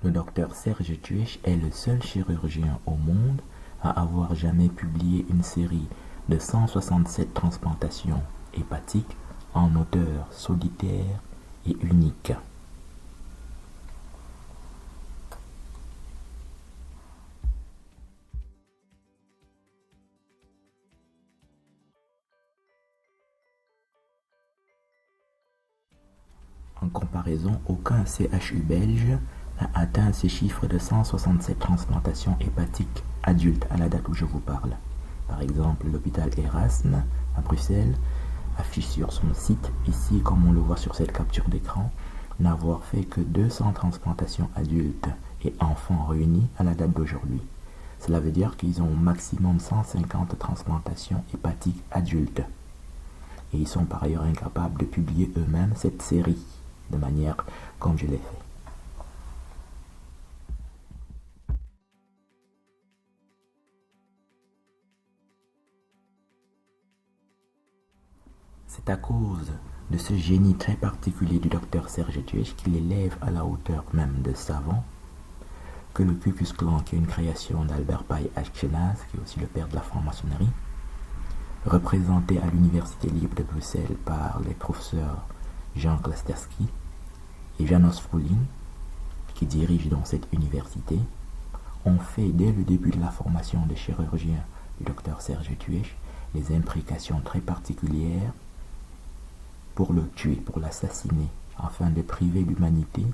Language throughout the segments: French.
Le docteur Serge Tuech est le seul chirurgien au monde à avoir jamais publié une série de 167 transplantations hépatiques en auteur solitaire et unique. En comparaison, aucun CHU belge n'a atteint ces chiffres de 167 transplantations hépatiques adultes à la date où je vous parle. Par exemple, l'hôpital Erasme à Bruxelles affiche sur son site, ici comme on le voit sur cette capture d'écran, n'avoir fait que 200 transplantations adultes et enfants réunis à la date d'aujourd'hui. Cela veut dire qu'ils ont au maximum 150 transplantations hépatiques adultes. Et ils sont par ailleurs incapables de publier eux-mêmes cette série, de manière comme je l'ai fait. C'est à cause de ce génie très particulier du docteur Serge Tuech qu'il élève à la hauteur même de savant que le Ku Klux Klan, qui est une création d'Albert Pai Ashkenaz, qui est aussi le père de la franc-maçonnerie, représenté à l'Université libre de Bruxelles par les professeurs Jean Klasterski et Janos Fruling, qui dirigent donc cette université, ont fait dès le début de la formation des chirurgiens du docteur Serge Tuech des imprécations très particulières pour le tuer, pour l'assassiner, afin de priver l'humanité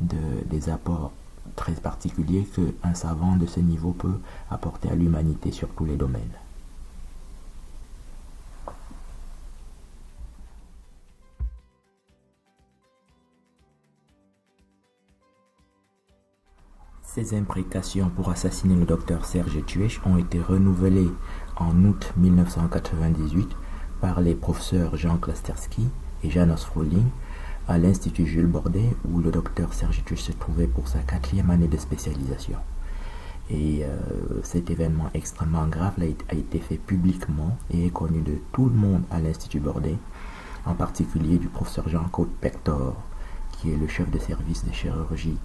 des apports très particuliers qu'un savant de ce niveau peut apporter à l'humanité sur tous les domaines. Ces imprécations pour assassiner le docteur Serge Tuech ont été renouvelées en août 1998 par les professeurs Jean Klasterski et Janos Fruling à l'Institut Jules Bordet, où le docteur Serge Tuech se trouvait pour sa 4e année de spécialisation. Et cet événement extrêmement grave a été fait publiquement et est connu de tout le monde à l'Institut Bordet, en particulier du professeur Jean-Claude Pector, qui est le chef de service de chirurgie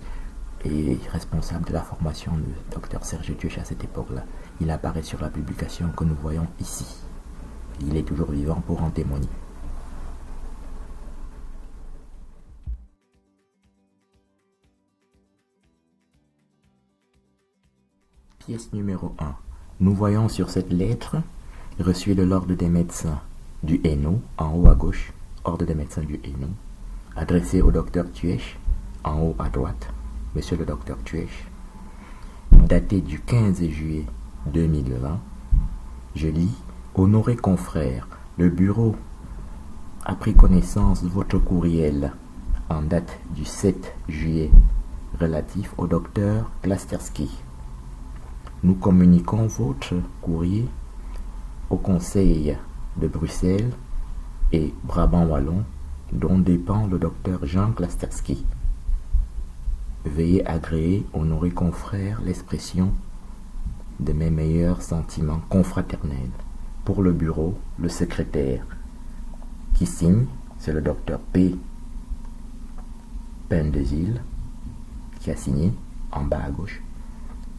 et responsable de la formation du docteur Serge Tuech à cette époque-là. Il apparaît sur la publication que nous voyons ici. Il est toujours vivant pour en témoigner. Pièce numéro 1. Nous voyons sur cette lettre reçue de l'ordre des médecins du Hainaut, en haut à gauche, ordre des médecins du Hainaut, adressée au docteur Tuech, en haut à droite, Monsieur le docteur Tuech, daté du 15 juillet 2020, je lis: Honoré confrère, le bureau a pris connaissance de votre courriel en date du 7 juillet relatif au docteur Klasterski. Nous communiquons votre courrier au Conseil de Bruxelles et Brabant-Wallon, dont dépend le docteur Jean Klasterski. Veuillez agréer, honoré confrère, l'expression de mes meilleurs sentiments confraternels. Pour le bureau, le secrétaire qui signe, c'est le docteur P. Pendezil, qui a signé en bas à gauche.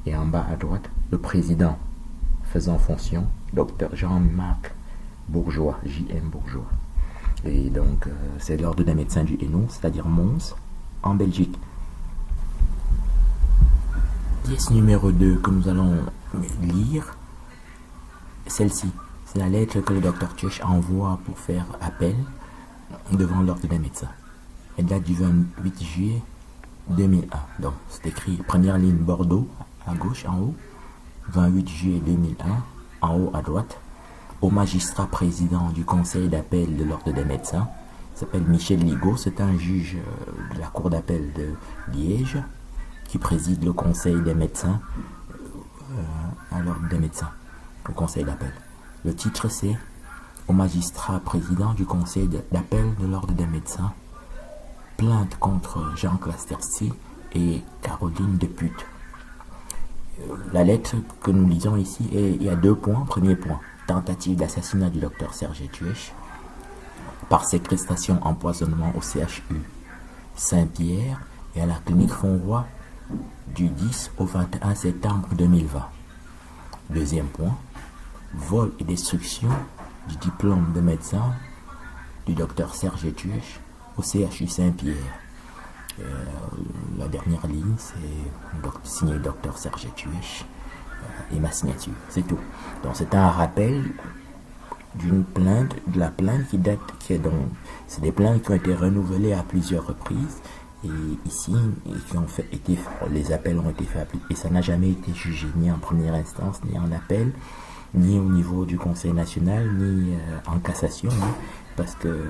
Et en bas à droite, le président faisant fonction, docteur Jean-Marc Bourgeois, J.M. Bourgeois. Et donc, c'est l'ordre des médecins du Hainaut, c'est-à-dire Mons, en Belgique. Pièce numéro 2 que nous allons lire, celle-ci. C'est la lettre que le docteur Tuech envoie pour faire appel devant l'ordre des médecins. Elle date du 28 juillet 2001. Donc, c'est écrit première ligne Bordeaux, à gauche, en haut. 28 juillet 2001, en haut à droite. Au magistrat président du conseil d'appel de l'ordre des médecins. Il s'appelle Michel Ligaud. C'est un juge de la cour d'appel de Liège qui préside le conseil des médecins à l'ordre des médecins, au conseil d'appel. Le titre, c'est au magistrat président du conseil d'appel de l'ordre des médecins, plainte contre Jean Klasterski et Caroline Depute. La lettre que nous lisons ici, il y a 2 points. Premier point, tentative d'assassinat du docteur Serge Tuech par séquestration empoisonnement au CHU Saint-Pierre et à la clinique Fonroy du 10 au 21 septembre 2020. Deuxième point, vol et destruction du diplôme de médecin du docteur Serge Tuech au CHU Saint-Pierre. La dernière ligne, c'est signé docteur Serge Tuech et ma signature, c'est tout. Donc c'est un rappel d'une plainte, de la plainte c'est des plaintes qui ont été renouvelées à plusieurs reprises et ici, les appels ont été faits et ça n'a jamais été jugé ni en première instance, ni en appel, ni au niveau du Conseil national, ni en cassation, hein, parce que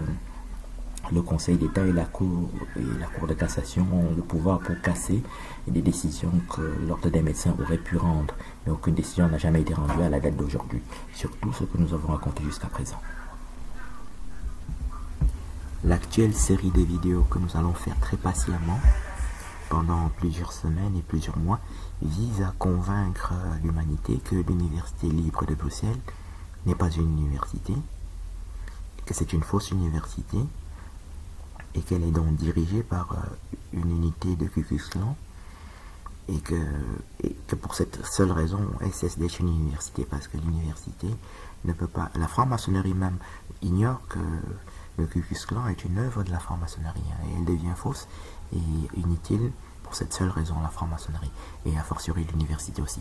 le Conseil d'État et la Cour de cassation ont le pouvoir pour casser des décisions que l'Ordre des médecins aurait pu rendre. Mais aucune décision n'a jamais été rendue à la date d'aujourd'hui, surtout ce que nous avons raconté jusqu'à présent. L'actuelle série de vidéos que nous allons faire très patiemment pendant plusieurs semaines et plusieurs mois vise à convaincre l'humanité que l'Université libre de Bruxelles n'est pas une université, que c'est une fausse université et qu'elle est donc dirigée par une unité de Ku Klux Klan et que pour cette seule raison elle cesse d'être une université, parce que l'université ne peut pas, la franc-maçonnerie même ignore que le Ku Klux Klan est une œuvre de la franc-maçonnerie, hein, et elle devient fausse et inutile pour cette seule raison, la franc-maçonnerie, et a fortiori l'université aussi.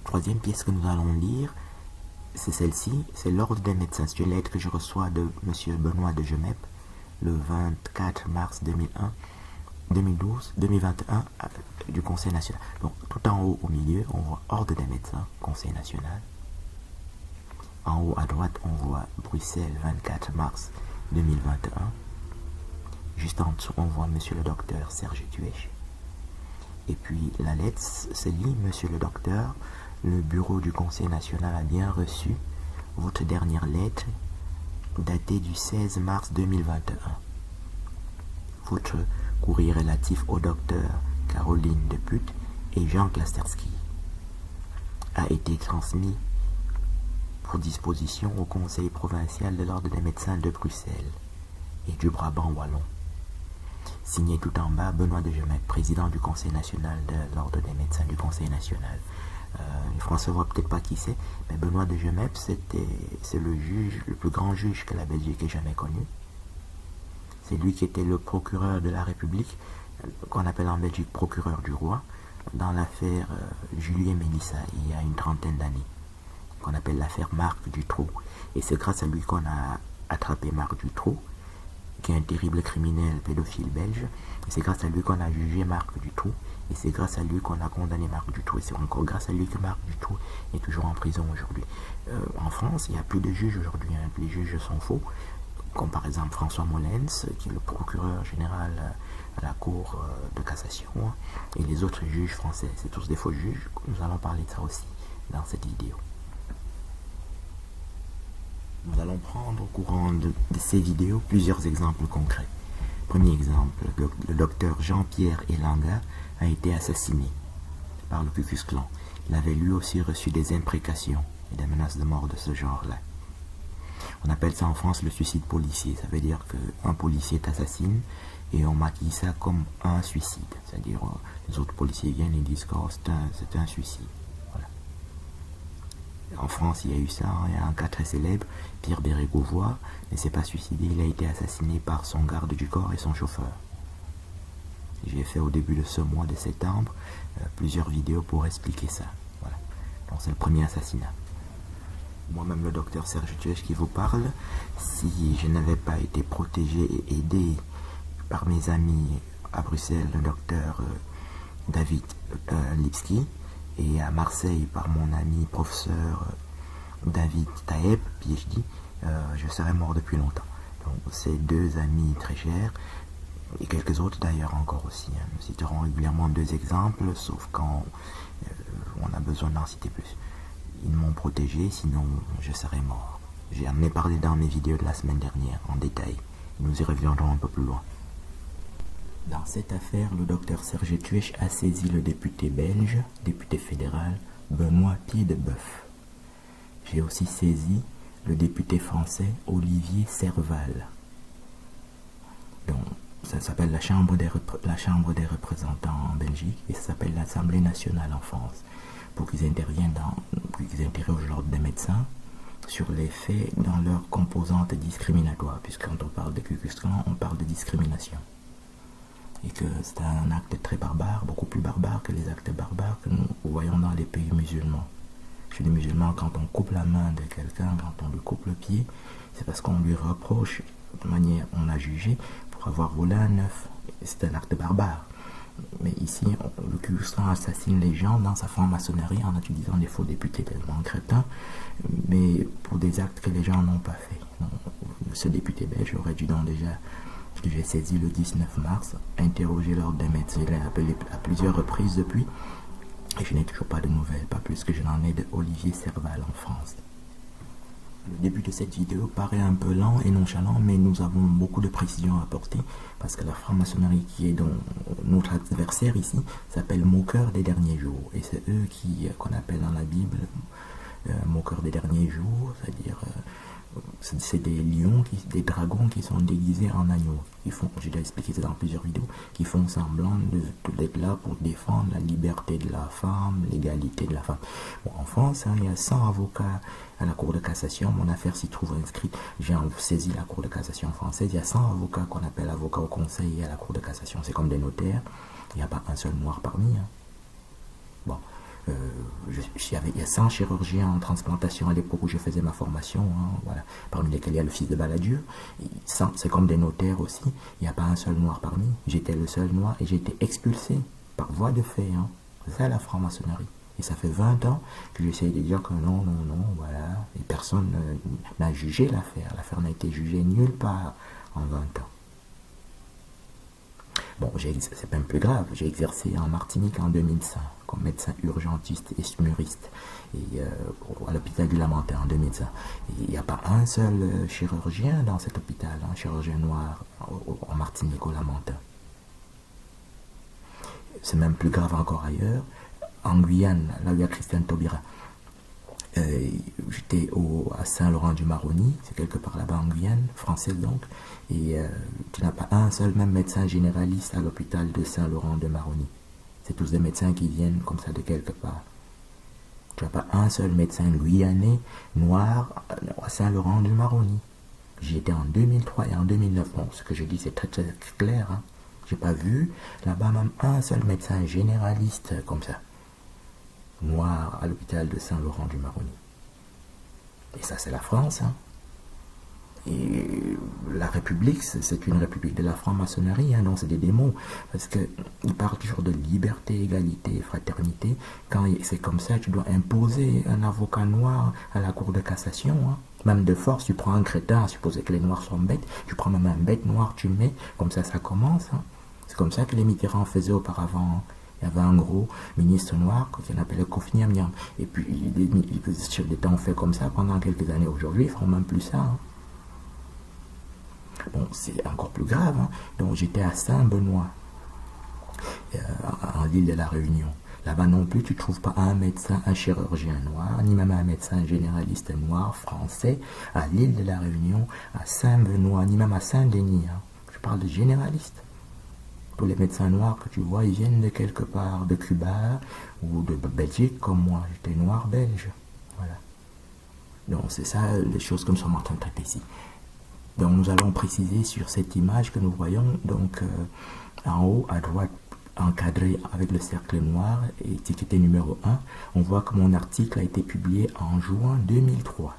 Troisième pièce que nous allons lire, c'est celle-ci, c'est l'Ordre des médecins. C'est une lettre que je reçois de M. Benoît de Gemep le 24 mars 2021 du Conseil national. Donc tout en haut au milieu, on voit Ordre des médecins, Conseil national. En haut à droite, on voit Bruxelles, 24 mars 2021. Juste en dessous, on voit Monsieur le docteur Serge Tuech. Et puis la lettre se lit: Monsieur le docteur, le bureau du Conseil national a bien reçu votre dernière lettre datée du 16 mars 2021. Votre courrier relatif au docteur Caroline Deput et Jean Klasterski a été transmis pour disposition au Conseil provincial de l'Ordre des médecins de Bruxelles et du Brabant wallon. Signé tout en bas, Benoît de Gemep, président du Conseil national de l'Ordre des médecins du Conseil national. Les Français ne voient peut-être pas qui c'est, mais Benoît de Gemep, c'est le juge, le plus grand juge que la Belgique ait jamais connu. C'est lui qui était le procureur de la République, qu'on appelle en Belgique procureur du roi, dans l'affaire Julien Mélissa, il y a une trentaine d'années, qu'on appelle l'affaire Marc Dutroux. Et c'est grâce à lui qu'on a attrapé Marc Dutroux, qui est un terrible criminel pédophile belge. Et c'est grâce à lui qu'on a jugé Marc Dutroux. Et c'est grâce à lui qu'on a condamné Marc Dutroux. Et c'est encore grâce à lui que Marc Dutroux est toujours en prison aujourd'hui. En France, il n'y a plus de juges aujourd'hui, hein. Les juges sont faux. Comme par exemple François Molens, qui est le procureur général à la Cour de cassation. Et les autres juges français, c'est tous des faux juges. Nous allons parler de ça aussi dans cette vidéo. Nous allons prendre au courant de ces vidéos plusieurs exemples concrets. Premier exemple, le docteur Jean-Pierre Elanga a été assassiné par le Ku Klux Klan. Il avait lui aussi reçu des imprécations et des menaces de mort de ce genre-là. On appelle ça en France le suicide policier. Ça veut dire qu'un policier t'assassine et on maquille ça comme un suicide. C'est-à-dire les autres policiers viennent et disent que c'est un suicide. En France, il y a eu ça, hein. Il y a un cas très célèbre, Pierre Bérégovoy ne s'est pas suicidé, il a été assassiné par son garde du corps et son chauffeur. J'ai fait au début de ce mois de septembre plusieurs vidéos pour expliquer ça. Voilà. Donc c'est le premier assassinat. Moi-même, le docteur Serge Tuech qui vous parle, si je n'avais pas été protégé et aidé par mes amis à Bruxelles, le docteur David Lipski, et à Marseille par mon ami professeur David Taeb, PhD, je serais mort depuis longtemps. Donc ces deux amis très chers, et quelques autres d'ailleurs encore aussi, hein. Nous citerons régulièrement deux exemples, sauf quand on a besoin d'en citer plus. Ils m'ont protégé, sinon je serais mort. J'ai amené parler dans mes vidéos de la semaine dernière, en détail. Nous y reviendrons un peu plus loin. Dans cette affaire, le docteur Serge Tuech a saisi le député belge, député fédéral, Benoît Pied-de-Bœuf. J'ai aussi saisi le député français Olivier Serval. Donc, ça s'appelle la Chambre des représentants en Belgique et ça s'appelle l'Assemblée nationale en France, pour qu'ils interviennent qu'ils interrogent l'ordre des médecins sur les faits dans leur composante discriminatoire, puisque quand on parle de Ku Klux Klan, on parle de discrimination. Et que c'est un acte très barbare, beaucoup plus barbare que les actes barbares que nous voyons dans les pays musulmans. Chez les musulmans, quand on coupe la main de quelqu'un, quand on lui coupe le pied, c'est parce qu'on lui reproche, de manière, on a jugé, pour avoir volé un œuf. C'est un acte barbare. Mais ici, le Ku Klux Klan assassine les gens dans sa franc-maçonnerie en utilisant des faux députés tellement crétins, mais pour des actes que les gens n'ont pas fait. Ce député belge aurait dû donc déjà, que j'ai saisi le 19 mars, interroger l'ordre des médecins. Je l'ai appelé à plusieurs reprises depuis, et je n'ai toujours pas de nouvelles, pas plus que je n'en ai de Olivier Serval en France. Le début de cette vidéo paraît un peu lent et nonchalant, mais nous avons beaucoup de précisions à apporter, parce que la franc-maçonnerie qui est donc notre adversaire ici s'appelle moqueur des derniers jours, et c'est eux qu'on appelle dans la Bible moqueurs des derniers jours, c'est-à-dire c'est des lions, des dragons qui sont déguisés en agneaux. J'ai déjà expliqué ça dans plusieurs vidéos, qui font semblant d'être là pour défendre la liberté de la femme, l'égalité de la femme. Bon, en France, il y a 100 avocats à la Cour de cassation. Mon affaire s'y trouve inscrite. J'ai saisi la Cour de cassation française. Il y a 100 avocats qu'on appelle avocats au conseil et à la Cour de cassation. C'est comme des notaires. Il n'y a pas un seul noir parmi. Bon. Il y a 100 chirurgiens en transplantation à l'époque où je faisais ma formation, voilà, parmi lesquels il y a le fils de Baladieu. C'est comme des notaires aussi, il n'y a pas un seul noir parmi. J'étais le seul noir et j'ai été expulsé par voie de fait. C'est ça la franc-maçonnerie. Et ça fait 20 ans que j'essaie de dire que non, voilà. Et personne n'a jugé l'affaire. L'affaire n'a été jugée nulle part en 20 ans. Bon, c'est même plus grave, j'ai exercé en Martinique en 2005 comme médecin urgentiste et smuriste à l'hôpital du Lamentin en 2005. Il n'y a pas un seul chirurgien dans cet hôpital, un chirurgien noir en Martinique au Lamentin. C'est même plus grave encore ailleurs, en Guyane, là où il y a Christiane Taubira. J'étais à Saint-Laurent-du-Maroni, c'est quelque part là-bas en Guyane, française donc, et tu n'as pas un seul même médecin généraliste à l'hôpital de Saint-Laurent-de-Maroni. C'est tous des médecins qui viennent comme ça de quelque part. Tu n'as pas un seul médecin guyanais noir à Saint-Laurent-du-Maroni. J'y étais en 2003 et en 2009. Bon, ce que je dis c'est très très clair. J'ai pas vu là-bas même un seul médecin généraliste comme ça, noir à l'hôpital de Saint-Laurent-du-Maroni. Et ça, c'est la France. Et la République, c'est une république de la franc-maçonnerie, donc c'est des démons. Parce qu'ils parlent toujours de liberté, égalité, fraternité. Quand c'est comme ça, tu dois imposer un avocat noir à la Cour de cassation. Même de force, tu prends un crétin, supposé que les noirs sont bêtes, tu prends même un bête noir, tu mets, comme ça commence. C'est comme ça que les Mitterrand faisaient auparavant. Il y avait un gros ministre noir qu'on appelait Kofi Niam. Et puis, les chefs d'État ont fait comme ça pendant quelques années. Aujourd'hui, ils ne feront même plus ça. Bon, c'est encore plus grave. Donc, j'étais à Saint-Benoît, en l'île de la Réunion. Là-bas non plus, tu ne trouves pas un médecin, un chirurgien noir, ni même un médecin généraliste noir, français, à l'île de la Réunion, à Saint-Benoît, ni même à Saint-Denis. Je parle de généralistes. Tous les médecins noirs que tu vois, ils viennent de quelque part, de Cuba ou de Belgique, comme moi. J'étais noir belge. Voilà. Donc, c'est ça, les choses comme ça sont en train de traiter ici. Donc, nous allons préciser sur cette image que nous voyons, donc, en haut, à droite, encadré avec le cercle noir, et étiqueté numéro 1, on voit que mon article a été publié en juin 2003.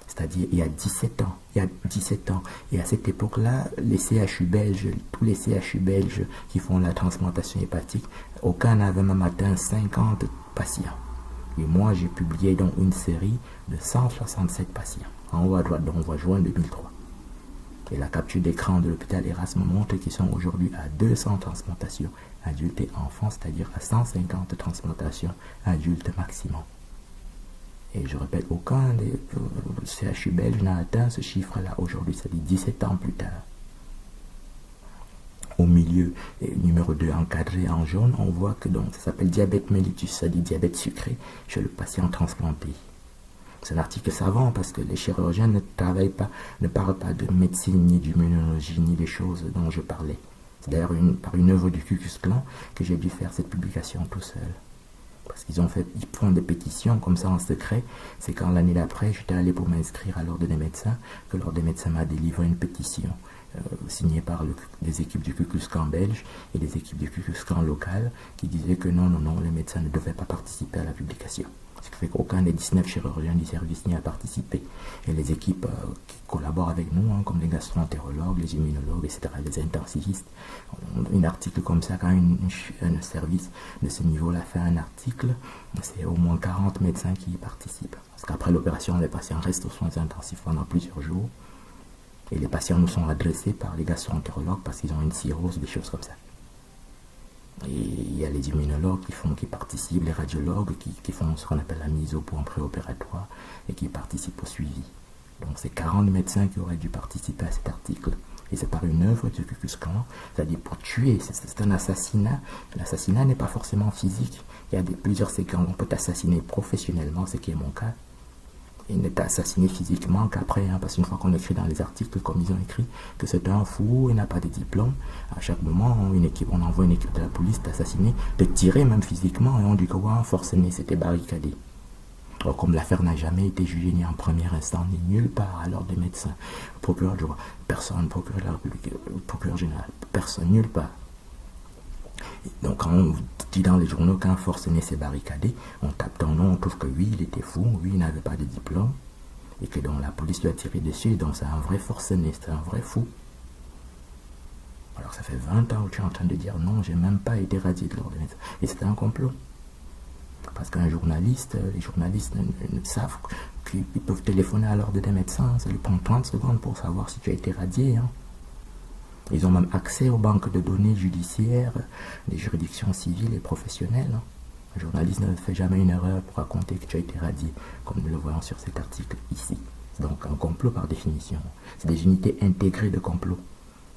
C'est-à-dire il y a 17 ans. Il y a 17 ans. Et à cette époque-là, les CHU belges, tous les CHU belges qui font la transplantation hépatique, aucun n'avait même atteint 50 patients. Et moi, j'ai publié donc une série de 167 patients. En haut à droite, donc on voit juin 2003. Et la capture d'écran de l'hôpital Erasme montre qu'ils sont aujourd'hui à 200 transplantations adultes et enfants, c'est-à-dire à 150 transplantations adultes maximum. Et je répète, aucun des CHU belges n'a atteint ce chiffre-là aujourd'hui, c'est-à-dire 17 ans plus tard. Au milieu, numéro 2, encadré en jaune, on voit que donc, ça s'appelle diabète mellitus, c'est-à-dire diabète sucré chez le patient transplanté. C'est un article savant parce que les chirurgiens ne travaillent pas, ne parlent pas de médecine, ni d'immunologie, ni des choses dont je parlais. C'est d'ailleurs par une œuvre du Ku Klux Klan que j'ai dû faire cette publication tout seul. Parce qu'ils font des pétitions comme ça en secret. C'est quand l'année d'après, j'étais allé pour m'inscrire à l'Ordre des médecins, que l'Ordre des médecins m'a délivré une pétition signée par des équipes du Ku Klux Klan belge et des équipes du Ku Klux Klan local qui disaient que non, les médecins ne devaient pas participer à la publication. Ce qui fait qu'aucun des 19 chirurgiens du service n'y a participé. Et les équipes qui collaborent avec nous, comme les gastro-entérologues, les immunologues, etc., les intensivistes, un article comme ça, quand un service de ce niveau-là fait un article, c'est au moins 40 médecins qui y participent. Parce qu'après l'opération, les patients restent aux soins intensifs pendant plusieurs jours. Et les patients nous sont adressés par les gastro-entérologues parce qu'ils ont une cirrhose, des choses comme ça. Et il y a les immunologues qui participent, les radiologues qui font ce qu'on appelle la mise au point préopératoire et qui participent au suivi. Donc c'est 40 médecins qui auraient dû participer à cet article. Et c'est par une œuvre du Ku Klux Klan, c'est-à-dire pour tuer, c'est un assassinat. L'assassinat n'est pas forcément physique. Il y a plusieurs séquences. On peut assassiner professionnellement, ce qui est mon cas. Et n'est assassiné physiquement qu'après, parce qu'une fois qu'on écrit dans les articles, comme ils ont écrit, que c'est un fou, il n'a pas de diplôme, à chaque moment, on envoie une équipe de la police t'assassiner, te tirer même physiquement, et on dit que ouais, forcené, c'était barricadé. Alors, comme l'affaire n'a jamais été jugée ni en premier instant, ni nulle part à l'Ordre des médecins, procureur du roi, personne, procureur de la République, procureur général, personne, nulle part. Donc quand on dit dans les journaux qu'un forcené s'est barricadé, on tape ton nom, on trouve que oui, il était fou, oui, il n'avait pas de diplôme, et que donc la police lui a tiré dessus, donc c'est un vrai forcené, c'est un vrai fou. Alors ça fait 20 ans que tu es en train de dire non, j'ai même pas été radié de l'Ordre des médecins. Et c'était un complot. Parce qu'un journaliste, les journalistes ne savent qu'ils peuvent téléphoner à l'Ordre des médecins, ça lui prend 30 secondes pour savoir si tu as été radié. Ils ont même accès aux banques de données judiciaires, des juridictions civiles et professionnelles. Un journaliste ne fait jamais une erreur pour raconter que tu as été radié, comme nous le voyons sur cet article ici. C'est donc un complot par définition. C'est des unités intégrées de complot.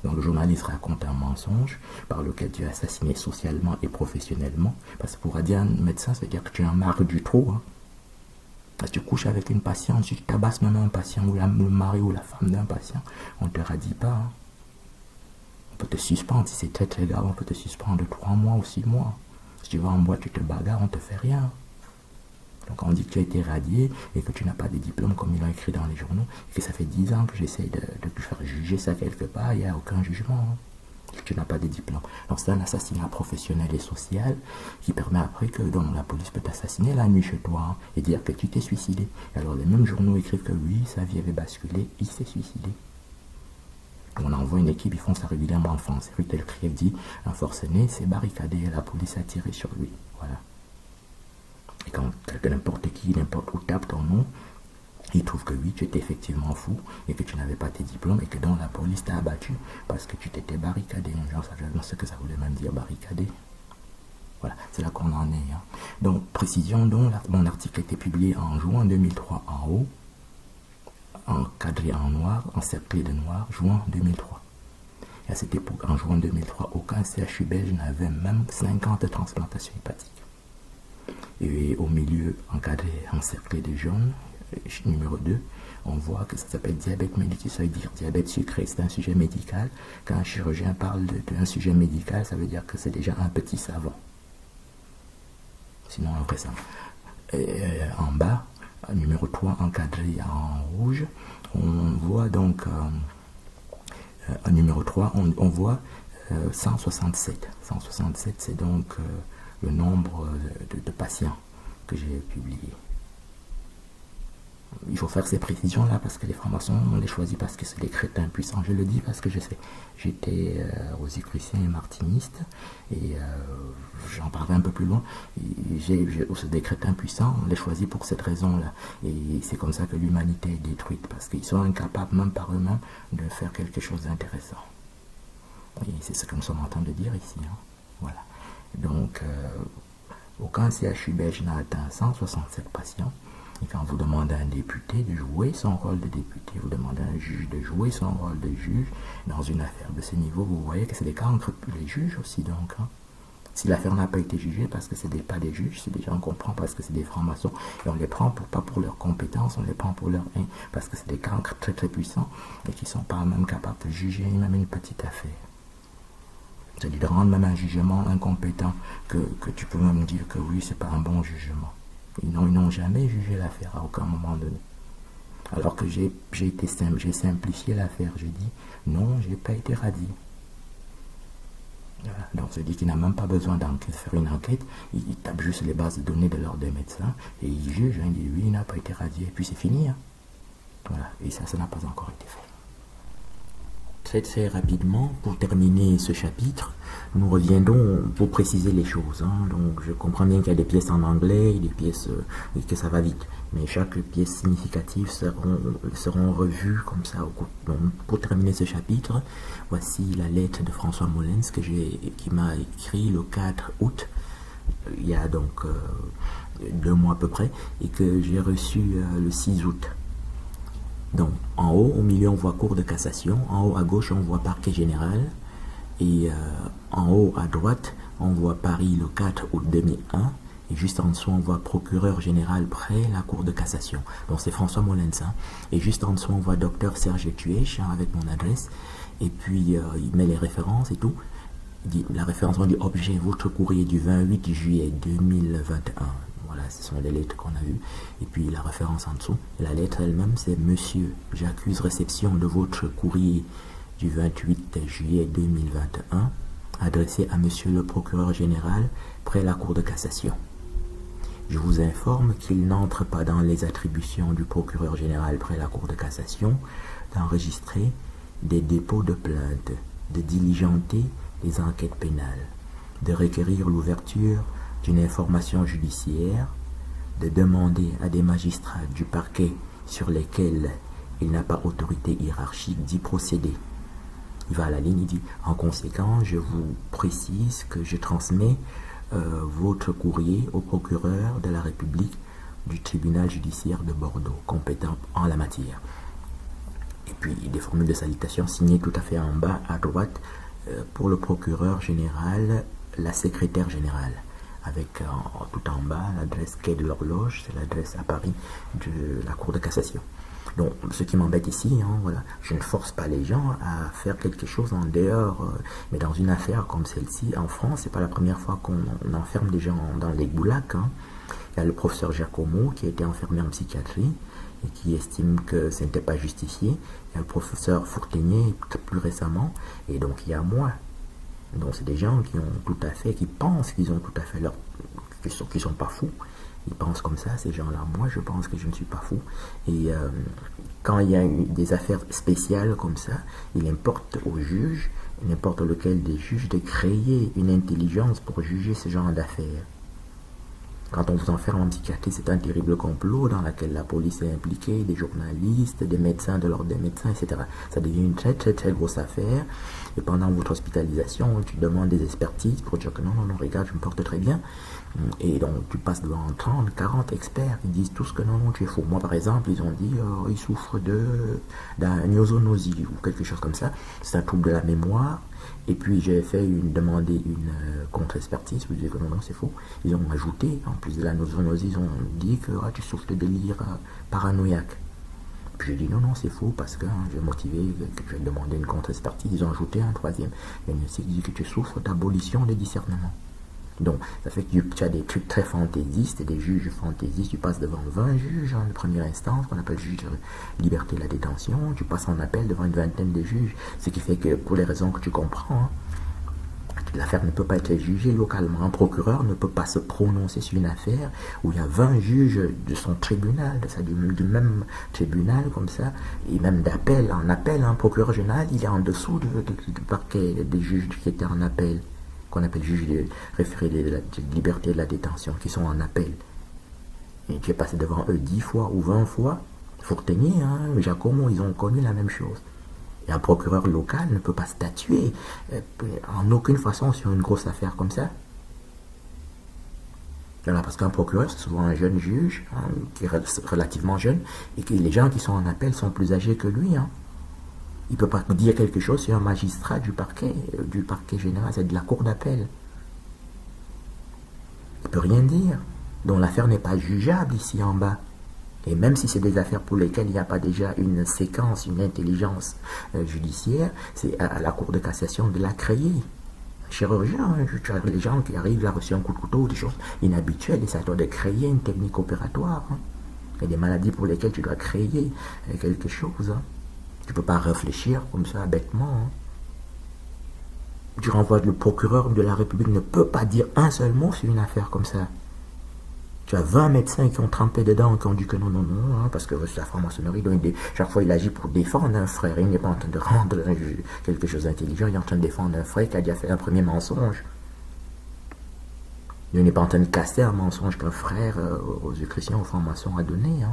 Donc le journaliste raconte un mensonge par lequel tu es assassiné socialement et professionnellement. Parce que pour radier un médecin, ça veut dire que tu es un marre du trou. Si tu couches avec une patiente, si tu tabasses même un patient, ou le mari ou la femme d'un patient, on ne te radie pas. On peut te suspendre, si c'est très très grave, on peut te suspendre de 3 mois ou 6 mois. Si tu vas en boîte, tu te bagarres, on ne te fait rien. Donc on dit que tu as été radié et que tu n'as pas de diplôme comme ils l'ont écrit dans les journaux, et que ça fait 10 ans que j'essaie de te faire juger ça quelque part, il n'y a aucun jugement. Que tu n'as pas de diplôme. Donc c'est un assassinat professionnel et social qui permet après que donc, la police peut t'assassiner la nuit chez toi et dire que tu t'es suicidé. Et alors les mêmes journaux écrivent que oui, sa vie avait basculé, il s'est suicidé. On envoie une équipe, ils font ça régulièrement en France. Rue Delcrier dit, un forcené s'est barricadé et la police a tiré sur lui. Voilà. Et quand n'importe qui, n'importe où tape ton nom, il trouve que oui, tu étais effectivement fou et que tu n'avais pas tes diplômes et que donc la police t'a abattu parce que tu t'étais barricadé. Genre, ça veut dire ce que ça voulait même dire barricadé. Voilà, c'est là qu'on en est. Donc, précision, donc, mon article a été publié en juin 2003 en haut, encadré en noir, encerclé de noir, juin 2003. Et à cette époque, en juin 2003, aucun CHU belge n'avait même 50 transplantations hépatiques. Et au milieu, encadré, encerclé de jaune, numéro 2, on voit que ça s'appelle diabète mellitus, ça veut dire diabète sucré, c'est un sujet médical. Quand un chirurgien parle d'un sujet médical, ça veut dire que c'est déjà un petit savant. Sinon, un vrai savant. En bas, numéro 3 encadré en rouge, on voit donc numéro 3, on voit 167. 167, c'est donc le nombre de patients que j'ai publié. Il faut faire ces précisions-là parce que les francs-maçons, on les choisit parce que c'est des crétins puissants. Je le dis parce que je sais. J'étais rosicrucien et martiniste et j'en parlerai un peu plus loin. C'est des crétins puissants, on les choisit pour cette raison-là. Et c'est comme ça que l'humanité est détruite parce qu'ils sont incapables, même par eux-mêmes, de faire quelque chose d'intéressant. Et c'est ce que nous sommes en train de dire ici. Voilà. Donc, aucun CHU belge n'a atteint 167 patients. Et quand vous demandez à un député de jouer son rôle de député, vous demandez à un juge de jouer son rôle de juge dans une affaire de ce niveau, vous voyez que c'est des cas entre les juges aussi, donc. Si l'affaire n'a pas été jugée, parce que ce n'est pas des juges, c'est des gens qu'on prend parce que c'est des francs-maçons, et on les prend pas pour leurs compétences, on les prend pour leur haine, parce que c'est des cancres très très puissants, et qui ne sont pas même capables de juger même une petite affaire. C'est-à-dire de rendre même un jugement incompétent, que tu peux même dire que oui, c'est pas un bon jugement. Ils n'ont jamais jugé l'affaire à aucun moment donné. Alors que j'ai simplifié l'affaire, j'ai dit non, j'ai pas été radié. Voilà. Donc, c'est dit qu'il n'a même pas besoin de faire une enquête, il tape juste les bases de données de l'ordre des médecins et il juge, il dit oui, il n'a pas été radié, et puis c'est fini. Voilà, et ça n'a pas encore été fait. Très rapidement, pour terminer ce chapitre, nous reviendrons pour préciser les choses. Donc, je comprends bien qu'il y a des pièces en anglais, des pièces et que ça va vite. Mais chaque pièce significative seront revues comme ça. Donc, pour terminer ce chapitre, voici la lettre de François Molins qui m'a écrit le 4 août, il y a donc 2 mois à peu près, et que j'ai reçu le 6 août. Donc, en haut, au milieu, on voit Cour de cassation. En haut, à gauche, on voit Parquet général. Et en haut, à droite, on voit Paris le 4 août 2001. Et juste en dessous, on voit Procureur général près la Cour de cassation. Donc, c'est François Molins. Et juste en dessous, on voit Docteur Serge Tuèche avec mon adresse. Et puis, il met les références et tout. La référence, on dit objet, votre courrier du 28 juillet 2021. Voilà, ce sont les lettres qu'on a vues. Et puis la référence en dessous. Et la lettre elle-même, c'est Monsieur, j'accuse réception de votre courrier du 28 juillet 2021, adressé à Monsieur le procureur général, près la Cour de cassation. Je vous informe qu'il n'entre pas dans les attributions du procureur général près la Cour de cassation d'enregistrer des dépôts de plainte, de diligenter les enquêtes pénales, de requérir l'ouverture d'une information judiciaire, de demander à des magistrats du parquet sur lesquels il n'a pas autorité hiérarchique d'y procéder. Il va à la ligne, il dit « En conséquence, je vous précise que je transmets votre courrier au procureur de la République du tribunal judiciaire de Bordeaux, compétent en la matière. » Et puis des formules de salutation signées tout à fait en bas à droite pour le procureur général, la secrétaire générale, avec tout en bas l'adresse quai de l'horloge, c'est l'adresse à Paris de la Cour de cassation. Donc ce qui m'embête ici, voilà, je ne force pas les gens à faire quelque chose en dehors, mais dans une affaire comme celle-ci, en France, c'est pas la première fois qu'on enferme des gens dans les goulags. Il y a le professeur Giacomo qui a été enfermé en psychiatrie et qui estime que ce n'était pas justifié. Il y a le professeur Fourtenier plus récemment, et donc il y a moi. Donc c'est des gens qui ont tout à fait, qui pensent qu'ils ont tout à fait leur, qui sont pas fous. Ils pensent comme ça, ces gens-là. Moi, je pense que je ne suis pas fou. Et quand il y a des affaires spéciales comme ça, il importe aux juges, n'importe lequel des juges, de créer une intelligence pour juger ce genre d'affaires. Quand on vous enferme en psychiatrie, c'est un terrible complot dans lequel la police est impliquée, des journalistes, des médecins de l'ordre des médecins, etc. Ça devient une très très très grosse affaire. Et pendant votre hospitalisation, tu demandes des expertises pour dire que non, regarde, je me porte très bien. Et donc tu passes devant 30, 40 experts qui disent tous que non, tu es faux. Moi par exemple, ils ont dit il souffre d'une zoonosie ou quelque chose comme ça. C'est un trouble de la mémoire. Et puis j'ai demandé une contre-expertise, vous dites que non, c'est faux. Ils ont ajouté, en plus de la zoonosie, ils ont dit que tu souffres de délire paranoïaque. Puis j'ai dit non, c'est faux parce que j'ai motivé que tu aies demandé une contre-expertise. Ils ont ajouté un troisième. Il y a une aussi qui dit que tu souffres d'abolition des discernements. Donc, ça fait que tu as des trucs très fantaisistes, des juges fantaisistes. Tu passes devant 20 juges en première instance, qu'on appelle juge de liberté de la détention. Tu passes en appel devant une vingtaine de juges. Ce qui fait que, pour les raisons que tu comprends, l'affaire ne peut pas être jugée localement. Un procureur ne peut pas se prononcer sur une affaire où il y a 20 juges de son tribunal, du même tribunal comme ça, et même d'appel. En appel, un procureur général, il est en dessous du parquet des juges qui étaient en appel, qu'on appelle juges de référé de la liberté de la détention, qui sont en appel. Et tu es passé devant eux 10 fois ou 20 fois. Fourtenier, Giacomo, ils ont connu la même chose. Et un procureur local ne peut pas statuer en aucune façon sur une grosse affaire comme ça. Voilà, parce qu'un procureur, c'est souvent un jeune juge, qui est relativement jeune, et que les gens qui sont en appel sont plus âgés que lui. Il ne peut pas dire quelque chose sur un magistrat du parquet général, c'est de la cour d'appel. peut rien dire. Donc l'affaire n'est pas jugeable ici en bas. Et même si c'est des affaires pour lesquelles il n'y a pas déjà une séquence, une intelligence judiciaire, c'est à la Cour de cassation de la créer. Chirurgien, tu as les gens qui arrivent à reçu un coup de couteau, des choses inhabituelles, et c'est à toi de créer une technique opératoire. Il y a des maladies pour lesquelles tu dois créer quelque chose. Tu ne peux pas réfléchir comme ça bêtement. Tu renvoies le procureur de la République ne peut pas dire un seul mot sur une affaire comme ça. Tu as 20 médecins qui ont trempé dedans, qui ont dit que non, non, non, parce que c'est la franc-maçonnerie, donc chaque fois il agit pour défendre un frère. Il n'est pas en train de rendre quelque chose d'intelligent, il est en train de défendre un frère qui a déjà fait un premier mensonge. Il n'est pas en train de casser un mensonge qu'un frère aux chrétiens, aux francs-maçons a donné.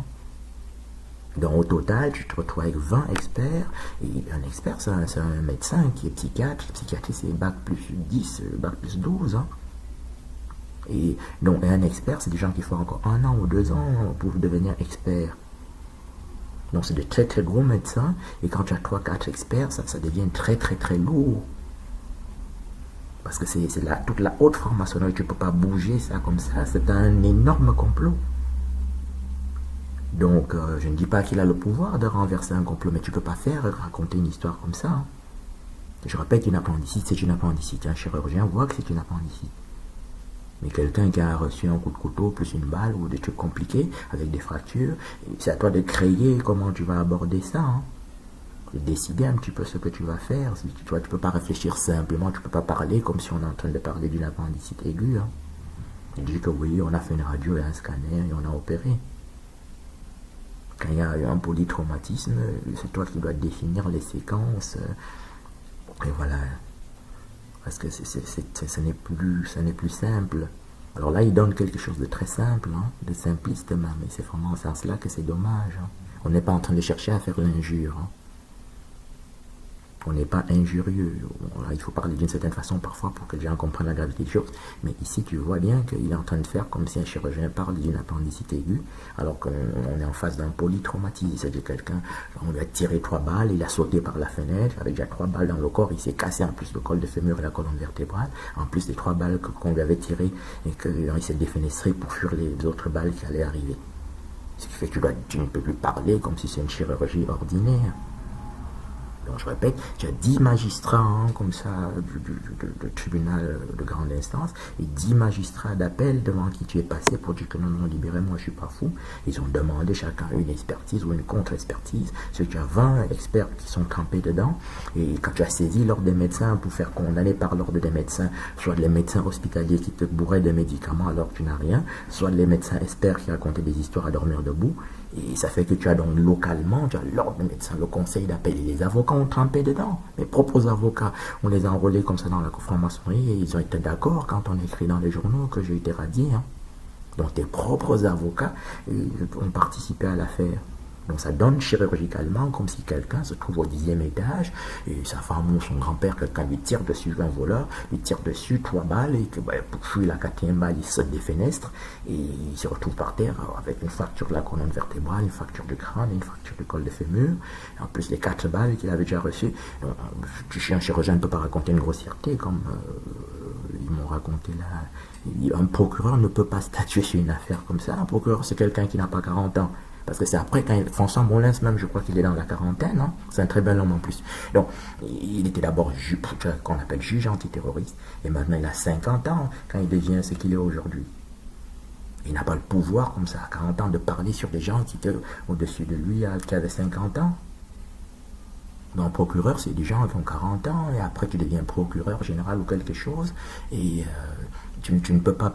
Donc au total, tu te retrouves avec 20 experts, et un expert c'est un médecin qui est psychiatre, psychiatrie c'est bac plus 10, bac plus 12. Et donc un expert, c'est des gens qui font encore 1 an ou 2 ans pour devenir expert. Donc c'est de très très gros médecins, et quand tu as 3-4 experts, ça devient très très très lourd. Parce que c'est toute la haute franc-maçonnerie, tu ne peux pas bouger ça comme ça, c'est un énorme complot. Donc je ne dis pas qu'il a le pouvoir de renverser un complot, mais tu ne peux pas raconter une histoire comme ça. Je répète, une appendicite, c'est une appendicite. Un chirurgien voit que c'est une appendicite. Mais quelqu'un qui a reçu un coup de couteau, plus une balle, ou des trucs compliqués, avec des fractures, c'est à toi de créer comment tu vas aborder ça. De décider un petit peu ce que tu vas faire. Tu ne peux pas réfléchir simplement, tu ne peux pas parler comme si on est en train de parler d'une appendicite aiguë. Tu dis que oui, on a fait une radio et un scanner et on a opéré. Quand il y a un polytraumatisme, c'est toi qui dois définir les séquences. Et voilà. Parce que ce n'est plus simple. Alors là, il donne quelque chose de très simple, de simpliste même. Et c'est vraiment en ce sens-là que c'est dommage. On n'est pas en train de chercher à faire l'injure. On n'est pas injurieux. Là, il faut parler d'une certaine façon parfois pour que les gens comprennent la gravité des choses. Mais ici, tu vois bien qu'il est en train de faire comme si un chirurgien parle d'une appendicite aiguë, alors qu'on est en face d'un polytraumatisme. C'est-à-dire quelqu'un, on lui a tiré 3 balles, il a sauté par la fenêtre, avec déjà 3 balles dans le corps, il s'est cassé en plus le col de fémur et la colonne vertébrale, en plus des 3 balles qu'on lui avait tirées, et qu'il s'est défenestré pour fuir les autres balles qui allaient arriver. Ce qui fait que tu ne peux plus parler comme si c'est une chirurgie ordinaire. Donc je répète, tu as 10 magistrats comme ça du tribunal de grande instance et 10 magistrats d'appel devant qui tu es passé pour dire que non, libérez-moi, je ne suis pas fou. Ils ont demandé chacun une expertise ou une contre-expertise. Tu as 20 experts qui sont trempés dedans, et quand tu as saisi l'ordre des médecins pour faire condamner par l'ordre des médecins, soit les médecins hospitaliers qui te bourraient de médicaments alors que tu n'as rien, soit les médecins experts qui racontaient des histoires à dormir debout. Et ça fait que tu as donc localement, tu as l'ordre des médecins, le conseil d'appel, et les avocats ont trempé dedans. Mes propres avocats, on les a enrôlés comme ça dans la franc-maçonnerie, et ils ont été d'accord quand on écrit dans les journaux que j'ai été radié. Donc tes propres avocats ont participé à l'affaire. Donc ça donne chirurgicalement comme si quelqu'un se trouve au 10e étage et sa femme ou son grand-père, quelqu'un lui tire dessus, un voleur, lui tire dessus 3 balles et que pour fuir la 4e balle, il saute des fenêtres et il se retrouve par terre avec une fracture de la colonne vertébrale, une fracture du crâne, une fracture du col de fémur, en plus les 4 balles qu'il avait déjà reçues. Un chirurgien ne peut pas raconter une grossièreté comme ils m'ont raconté là. Un procureur ne peut pas statuer sur une affaire comme ça. Un procureur, c'est quelqu'un qui n'a pas 40 ans. Parce que c'est après, quand François Molins, même, je crois qu'il est dans la quarantaine, c'est un très bel homme en plus. Donc, il était d'abord qu'on appelle juge antiterroriste, et maintenant il a 50 ans quand il devient ce qu'il est aujourd'hui. Il n'a pas le pouvoir, comme ça, à 40 ans, de parler sur des gens qui étaient au-dessus de lui, qui avaient 50 ans. Donc, procureur, c'est des gens qui ont 40 ans, et après tu deviens procureur général ou quelque chose, et tu ne peux pas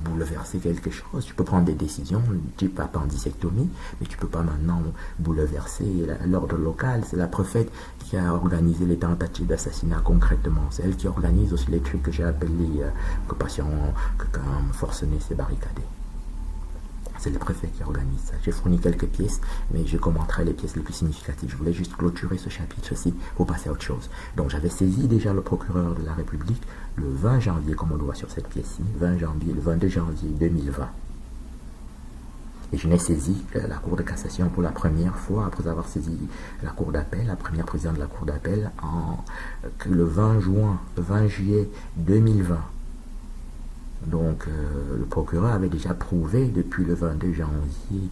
bouleverser quelque chose. Tu peux prendre des décisions, type appendicectomie, mais tu ne peux pas maintenant bouleverser l'ordre local. C'est la préfète qui a organisé les tentatives d'assassinat concrètement. C'est elle qui organise aussi les trucs que j'ai appelés que quand forcené s'est barricadé. C'est le préfet qui organise ça. J'ai fourni quelques pièces, mais je commenterai les pièces les plus significatives. Je voulais juste clôturer ce chapitre-ci pour passer à autre chose. Donc j'avais saisi déjà le procureur de la République le 20 janvier, comme on le voit sur cette pièce-ci, le 22 janvier 2020. Et je n'ai saisi la Cour de cassation pour la première fois, après avoir saisi la Cour d'appel, la première présidente de la Cour d'appel, le 20 juillet 2020. Donc, le procureur avait déjà prouvé depuis le 22 janvier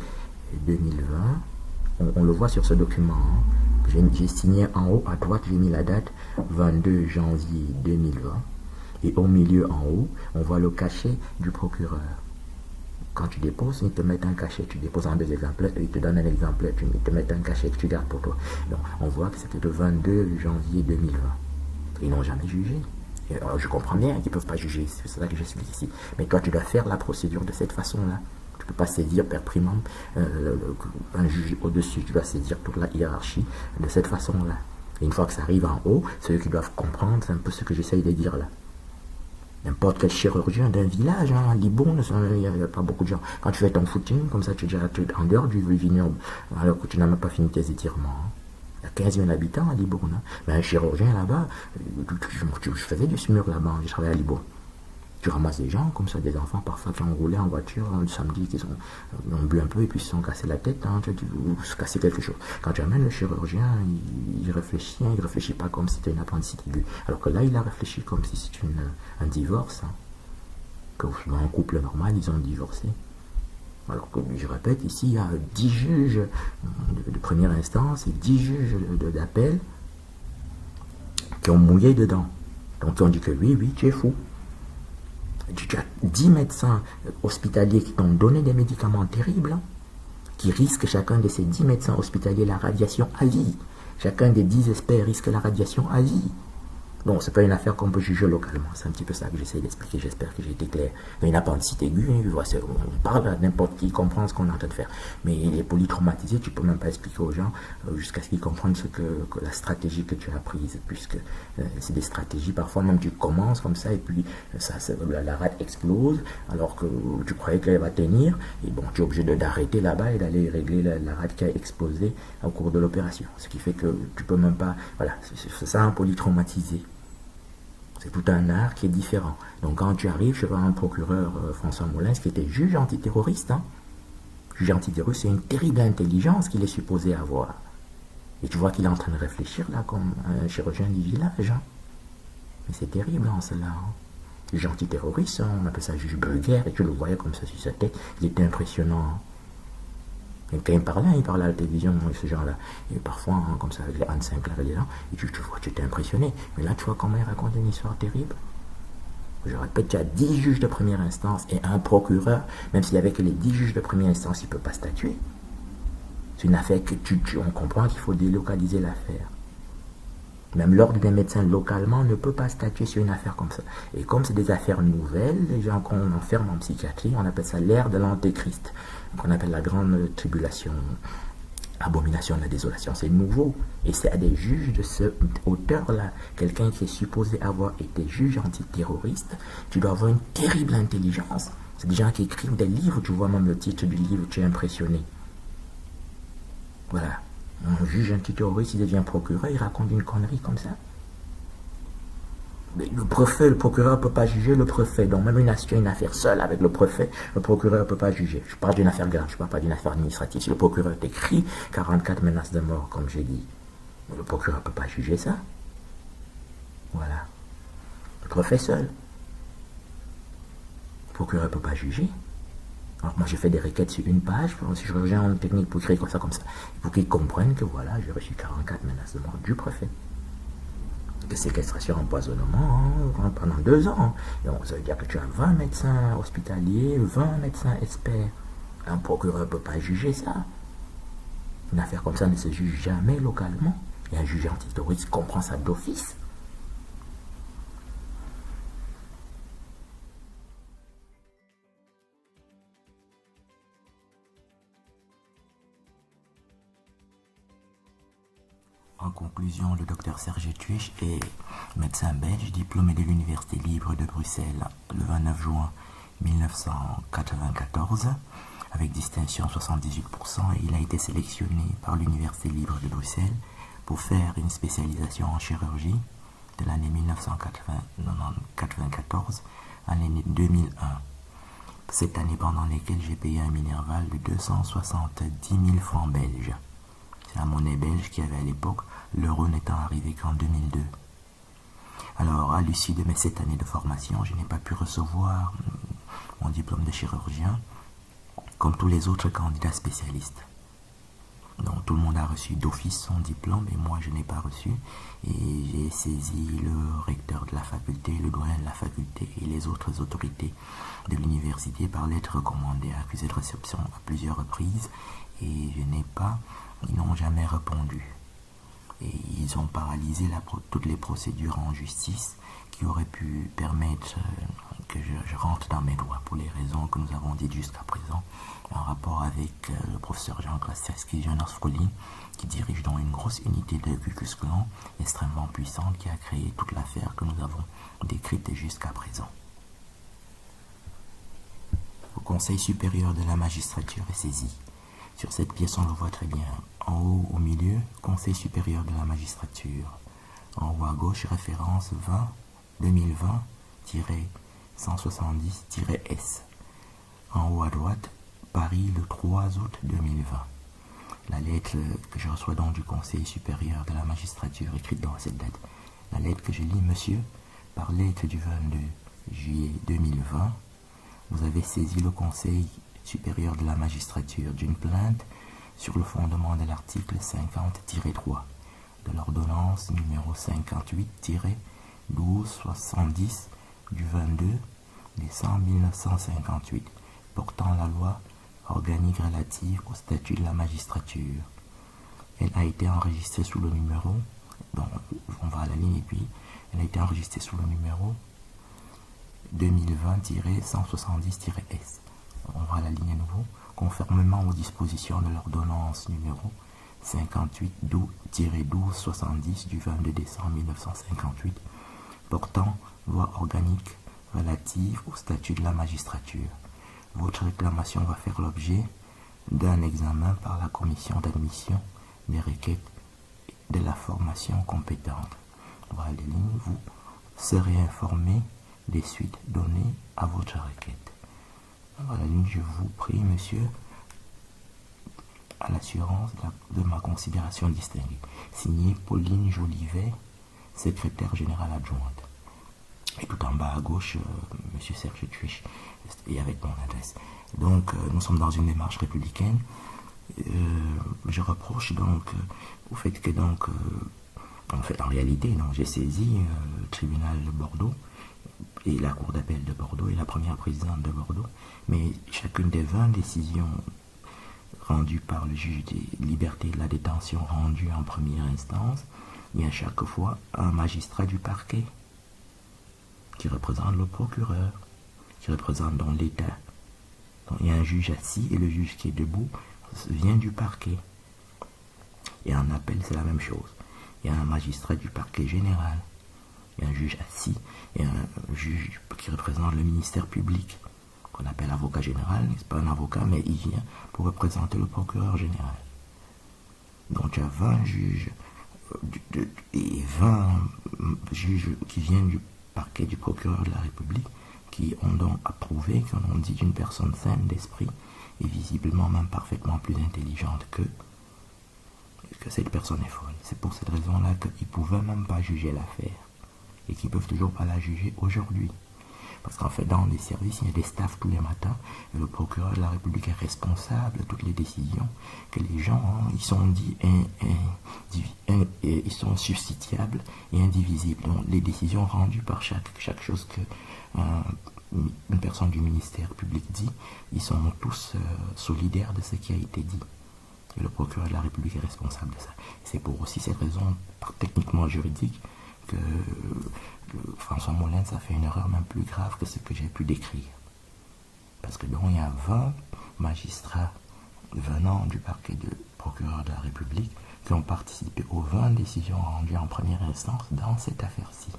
2020, on le voit sur ce document, hein. J'ai signé en haut à droite, j'ai mis la date 22 janvier 2020. Et au milieu en haut, on voit le cachet du procureur. Quand tu déposes, ils te mettent un cachet, tu déposes en 2 exemplaires, ils te donnent un exemplaire, ils te mettent un cachet que tu gardes pour toi. Donc, on voit que c'était le 22 janvier 2020. Ils n'ont jamais jugé. Alors, je comprends bien qu'ils ne peuvent pas juger, c'est ça que j'explique ici. Mais toi, tu dois faire la procédure de cette façon-là. Tu ne peux pas saisir per primum un juge au-dessus. Tu dois saisir toute la hiérarchie de cette façon-là. Et une fois que ça arrive en haut, c'est eux qui doivent comprendre, c'est un peu ce que j'essaye de dire là. N'importe quel chirurgien d'un village, hein, à Libourne, il n'y a pas beaucoup de gens. Quand tu fais ton footing, comme ça, tu es déjà en dehors du vignoble, alors que tu n'as même pas fini tes étirements. Hein. Il y a 15 000 habitants à Libourne. Hein. Mais un chirurgien là-bas, je faisais du SMUR là-bas, je travaillais à Libourne. Tu ramasses des gens, comme ça, des enfants parfois qui ont roulé en voiture le samedi, qui ont bu un peu et puis se sont cassés la tête, hein, ou se casser quelque chose. Quand tu amènes le chirurgien, il réfléchit, hein, il ne réfléchit pas comme si c'était une appendicite aiguë. Alors que là, il a réfléchi comme si c'était un divorce. Hein. Que dans un couple normal, ils ont divorcé. Alors que, je répète, ici, il y a 10 juges de première instance et 10 juges d'appel qui ont mouillé dedans. Donc, ils ont dit que oui, tu es fou. Tu as 10 médecins hospitaliers qui t'ont donné des médicaments terribles, hein, qui risquent chacun de ces 10 médecins hospitaliers la radiation à vie. Chacun des 10 experts risque la radiation à vie. Donc, c'est pas une affaire qu'on peut juger localement. C'est un petit peu ça que j'essaie d'expliquer. J'espère que j'ai été clair. Mais une appendicite aiguë, on parle à n'importe qui comprend ce qu'on est en train de faire. Mais les polytraumatisés, tu peux même pas expliquer aux gens jusqu'à ce qu'ils comprennent que la stratégie que tu as prise, puisque c'est des stratégies. Parfois même tu commences comme ça et puis la rate explose alors que tu croyais qu'elle va tenir. Et bon, tu es obligé d'arrêter là-bas et d'aller régler la rate qui a explosé au cours de l'opération. Ce qui fait que tu peux même pas. Voilà, c'est ça un polytraumatisé. C'est tout un art qui est différent. Donc quand tu arrives chez un procureur, François Molins, qui était juge antiterroriste, hein, juge antiterroriste, c'est une terrible intelligence qu'il est supposé avoir. Et tu vois qu'il est en train de réfléchir là comme un chirurgien du village. Hein. Mais c'est terrible en cela. Hein. Juge antiterroriste, hein, on appelle ça juge Burger, et tu le voyais comme ça sur sa tête, il était impressionnant. Hein. Et quand il parlait à la télévision, ce genre-là. Et parfois, hein, comme ça, avec les Anne Sinclair et les gens, et tu vois, tu étais impressionné. Mais là, tu vois comment il raconte une histoire terrible. Je répète, tu as 10 juges de première instance et un procureur, même s'il y avait que les 10 juges de première instance, il ne peut pas statuer. C'est une affaire que on comprend qu'il faut délocaliser l'affaire. Même l'ordre des médecins localement ne peut pas statuer sur une affaire comme ça. Et comme c'est des affaires nouvelles, les gens qu'on enferme en psychiatrie, on appelle ça l'ère de l'antéchrist, qu'on appelle la grande tribulation, abomination de la désolation. C'est nouveau. Et c'est à des juges de ce auteur-là, quelqu'un qui est supposé avoir été juge antiterroriste, tu dois avoir une terrible intelligence. C'est des gens qui écrivent des livres, tu vois même le titre du livre, tu es impressionné. Voilà. Un juge antiterroriste, il devient procureur, il raconte une connerie comme ça. Mais le procureur ne peut pas juger le préfet. Donc même une affaire seule avec le préfet, le procureur ne peut pas juger. Je parle d'une affaire grave, je ne parle pas d'une affaire administrative. Si le procureur t'écrit 44 menaces de mort, comme j'ai dit, le procureur ne peut pas juger ça. Voilà. Le préfet seul. Le procureur ne peut pas juger. Alors moi j'ai fait des requêtes sur une page, si je reviens en technique pour écrire ça comme ça, pour qu'ils comprennent que voilà, j'ai reçu 44 menaces de mort du préfet. De séquestration, empoisonnement, hein, pendant 2 ans. Donc ça veut dire que tu as 20 médecins hospitaliers, 20 médecins experts. Un procureur ne peut pas juger ça. Une affaire comme ça ne se juge jamais localement. Et un juge antiterroriste comprend ça d'office. En conclusion, le docteur Serge Tuich est médecin belge, diplômé de l'Université libre de Bruxelles le 29 juin 1994, avec distinction 78%, et il a été sélectionné par l'Université libre de Bruxelles pour faire une spécialisation en chirurgie de l'année 1994 à l'année 2001. Cette année pendant laquelle j'ai payé un minerval de 270 000 francs belges. C'est la monnaie belge qui avait à l'époque, l'euro n'étant arrivé qu'en 2002. Alors, à l'issue de mes 7 années de formation, je n'ai pas pu recevoir mon diplôme de chirurgien comme tous les autres candidats spécialistes. Donc, tout le monde a reçu d'office son diplôme et moi je n'ai pas reçu. Et j'ai saisi le recteur de la faculté, le doyen de la faculté et les autres autorités de l'université par lettre recommandée, accusée de réception à plusieurs reprises. Et ils n'ont jamais répondu. Et ils ont paralysé toutes les procédures en justice qui auraient pu permettre que je rentre dans mes droits pour les raisons que nous avons dites jusqu'à présent, en rapport avec le professeur Jean Krasinski, Jonas Frolin, qui dirige donc une grosse unité de Ku Klux Klan extrêmement puissante qui a créé toute l'affaire que nous avons décrite jusqu'à présent. Le Conseil supérieur de la magistrature est saisi. Sur cette pièce, on le voit très bien. En haut, au milieu, Conseil supérieur de la magistrature. En haut à gauche, référence 20-20-170-S. En haut à droite, Paris, le 3 août 2020. La lettre que je reçois donc du Conseil supérieur de la magistrature, écrite dans cette date. La lettre que je lis, monsieur, par lettre du 22 juillet 2020, vous avez saisi le Conseil supérieur de la magistrature d'une plainte sur le fondement de l'article 50-3 de l'ordonnance numéro 58-1270 du 22 décembre 1958 portant la loi organique relative au statut de la magistrature. Elle a été enregistrée sous le numéro, donc on va à la ligne et puis elle a été enregistrée sous le numéro 2020-170-S. On va à la ligne à nouveau, conformément aux dispositions de l'ordonnance numéro 58-1270 du 22 décembre 1958 portant loi organique relative au statut de la magistrature. Votre réclamation va faire l'objet d'un examen par la commission d'admission des requêtes de la formation compétente. Voilà les lignes, vous serez informé des suites données à votre requête. Voilà la ligne, je vous prie, monsieur, à l'assurance de ma considération distinguée. Signé Pauline Jolivet, secrétaire générale adjointe. Et tout en bas à gauche, monsieur Serge Twich, et avec mon adresse. Donc, nous sommes dans une démarche républicaine. Je reproche donc au fait que en réalité, j'ai saisi le tribunal de Bordeaux et la cour d'appel de Bordeaux et la première présidente de Bordeaux, mais chacune des 20 décisions rendues par le juge des libertés de la détention rendues en première instance, il y a chaque fois un magistrat du parquet qui représente le procureur, qui représente donc l'État. Donc il y a un juge assis et le juge qui est debout vient du parquet. Et en appel, c'est la même chose. Il y a un magistrat du parquet général. Il y a un juge assis et un juge qui représente le ministère public, qu'on appelle avocat général. C'est pas un avocat, mais il vient pour représenter le procureur général. Donc il y a 20 juges et 20 juges qui viennent du parquet du procureur de la République, qui ont donc approuvé, qui ont dit d'une personne saine d'esprit et visiblement même parfaitement plus intelligente que cette personne est folle. C'est pour cette raison-là qu'ils ne pouvaient même pas juger l'affaire et qu'ils ne peuvent toujours pas la juger aujourd'hui. Parce qu'en fait, dans les services, il y a des staffs tous les matins et le procureur de la République est responsable de toutes les décisions que les gens, ils sont ils sont substituables et indivisibles. Donc, les décisions rendues par chaque chose que une personne du ministère public dit, ils sont tous solidaires de ce qui a été dit. Et le procureur de la République est responsable de ça. C'est pour aussi cette raison, techniquement juridique, que François Molins a fait une erreur même plus grave que ce que j'ai pu décrire. Parce que donc il y a 20 magistrats venant du parquet de procureur de la République qui ont participé aux 20 décisions rendues en première instance dans cette affaire-ci.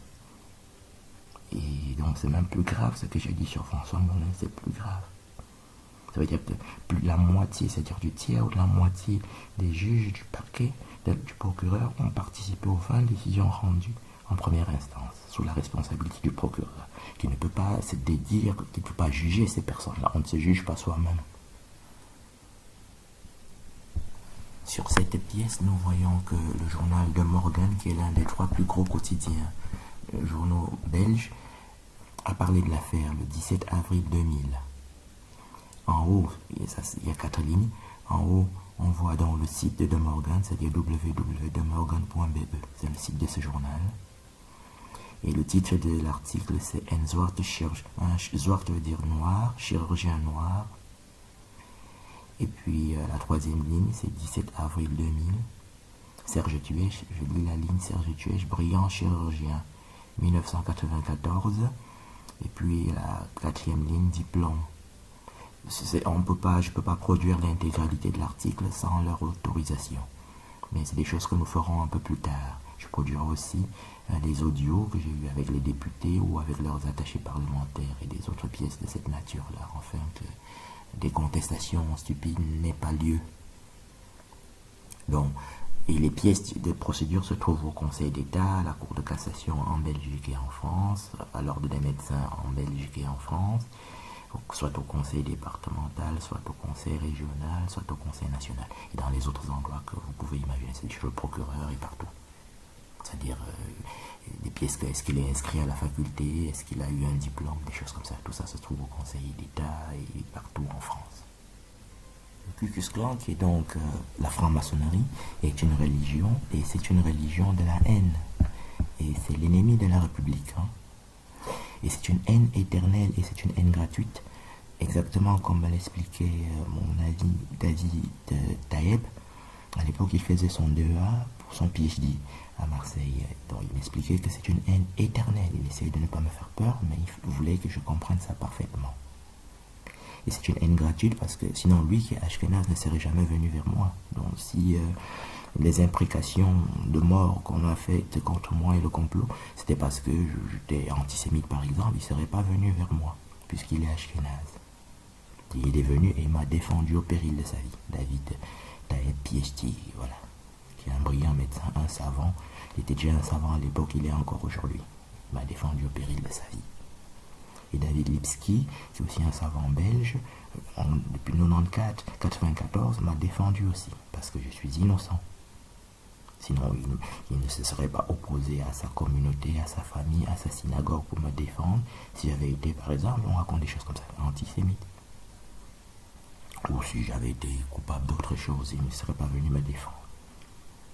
Et donc c'est même plus grave ce que j'ai dit sur François Molins, c'est plus grave. Ça veut dire que plus de la moitié, c'est-à-dire du tiers ou de la moitié des juges du parquet, du procureur, ont participé aux 20 décisions rendues en première instance, sous la responsabilité du procureur, qui ne peut pas se dédire, qui ne peut pas juger ces personnes-là. On ne se juge pas soi-même. Sur cette pièce, nous voyons que le journal de Morgan, qui est l'un des 3 plus gros quotidiens journaux belges, a parlé de l'affaire le 17 avril 2000. En haut, il y a 4 lignes. En haut, on voit dans le site de De Morgan, c'est-à-dire www.demorgan.be. C'est le site de ce journal. Et le titre de l'article, c'est Un zwarte zwart veut dire noir, chirurgien noir. Et puis la troisième ligne, c'est 17 avril 2000. Serge Tuèche, je lis la ligne Serge Tuèche, brillant chirurgien, 1994. Et puis la quatrième ligne, diplôme. Je ne peux pas produire l'intégralité de l'article sans leur autorisation. Mais c'est des choses que nous ferons un peu plus tard. Je produirai aussi des audios que j'ai eus avec les députés ou avec leurs attachés parlementaires et des autres pièces de cette nature-là, afin que des contestations stupides n'aient pas lieu. Donc, et les pièces de procédure se trouvent au Conseil d'État, à la Cour de cassation en Belgique et en France, à l'Ordre des médecins en Belgique et en France, soit au Conseil départemental, soit au Conseil régional, soit au Conseil national, et dans les autres endroits que vous pouvez imaginer, c'est chez le procureur et partout. C'est-à-dire des pièces, est-ce qu'il est inscrit à la faculté, est-ce qu'il a eu un diplôme, des choses comme ça. Tout ça se trouve au Conseil d'État et partout en France. Le Ku Klux Klan, qui est donc la franc-maçonnerie, est une religion, et c'est une religion de la haine. Et c'est l'ennemi de la République. Et c'est une haine éternelle, et c'est une haine gratuite, exactement comme me l'expliquait mon ami David Taeb. À l'époque, il faisait son DEA pour son PhD à Marseille. Donc, il m'expliquait que c'est une haine éternelle. Il essayait de ne pas me faire peur, mais il voulait que je comprenne ça parfaitement. Et c'est une haine gratuite parce que sinon, lui qui est Ashkenaz ne serait jamais venu vers moi. Donc, si les imprécations de mort qu'on a faites contre moi et le complot, c'était parce que j'étais antisémite par exemple, il ne serait pas venu vers moi, puisqu'il est Ashkenaz. Et il est venu et il m'a défendu au péril de sa vie. David Taeb, PhD, voilà, qui est un brillant médecin, un savant. Il était déjà un savant à l'époque, il est encore aujourd'hui. Il m'a défendu au péril de sa vie. Et David Lipski, qui est aussi un savant belge, depuis 94, m'a défendu aussi, parce que je suis innocent. Sinon, il ne se serait pas opposé à sa communauté, à sa famille, à sa synagogue pour me défendre, si j'avais été, par exemple, on raconte des choses comme ça, antisémite. Ou si j'avais été coupable d'autre chose, il ne serait pas venu me défendre.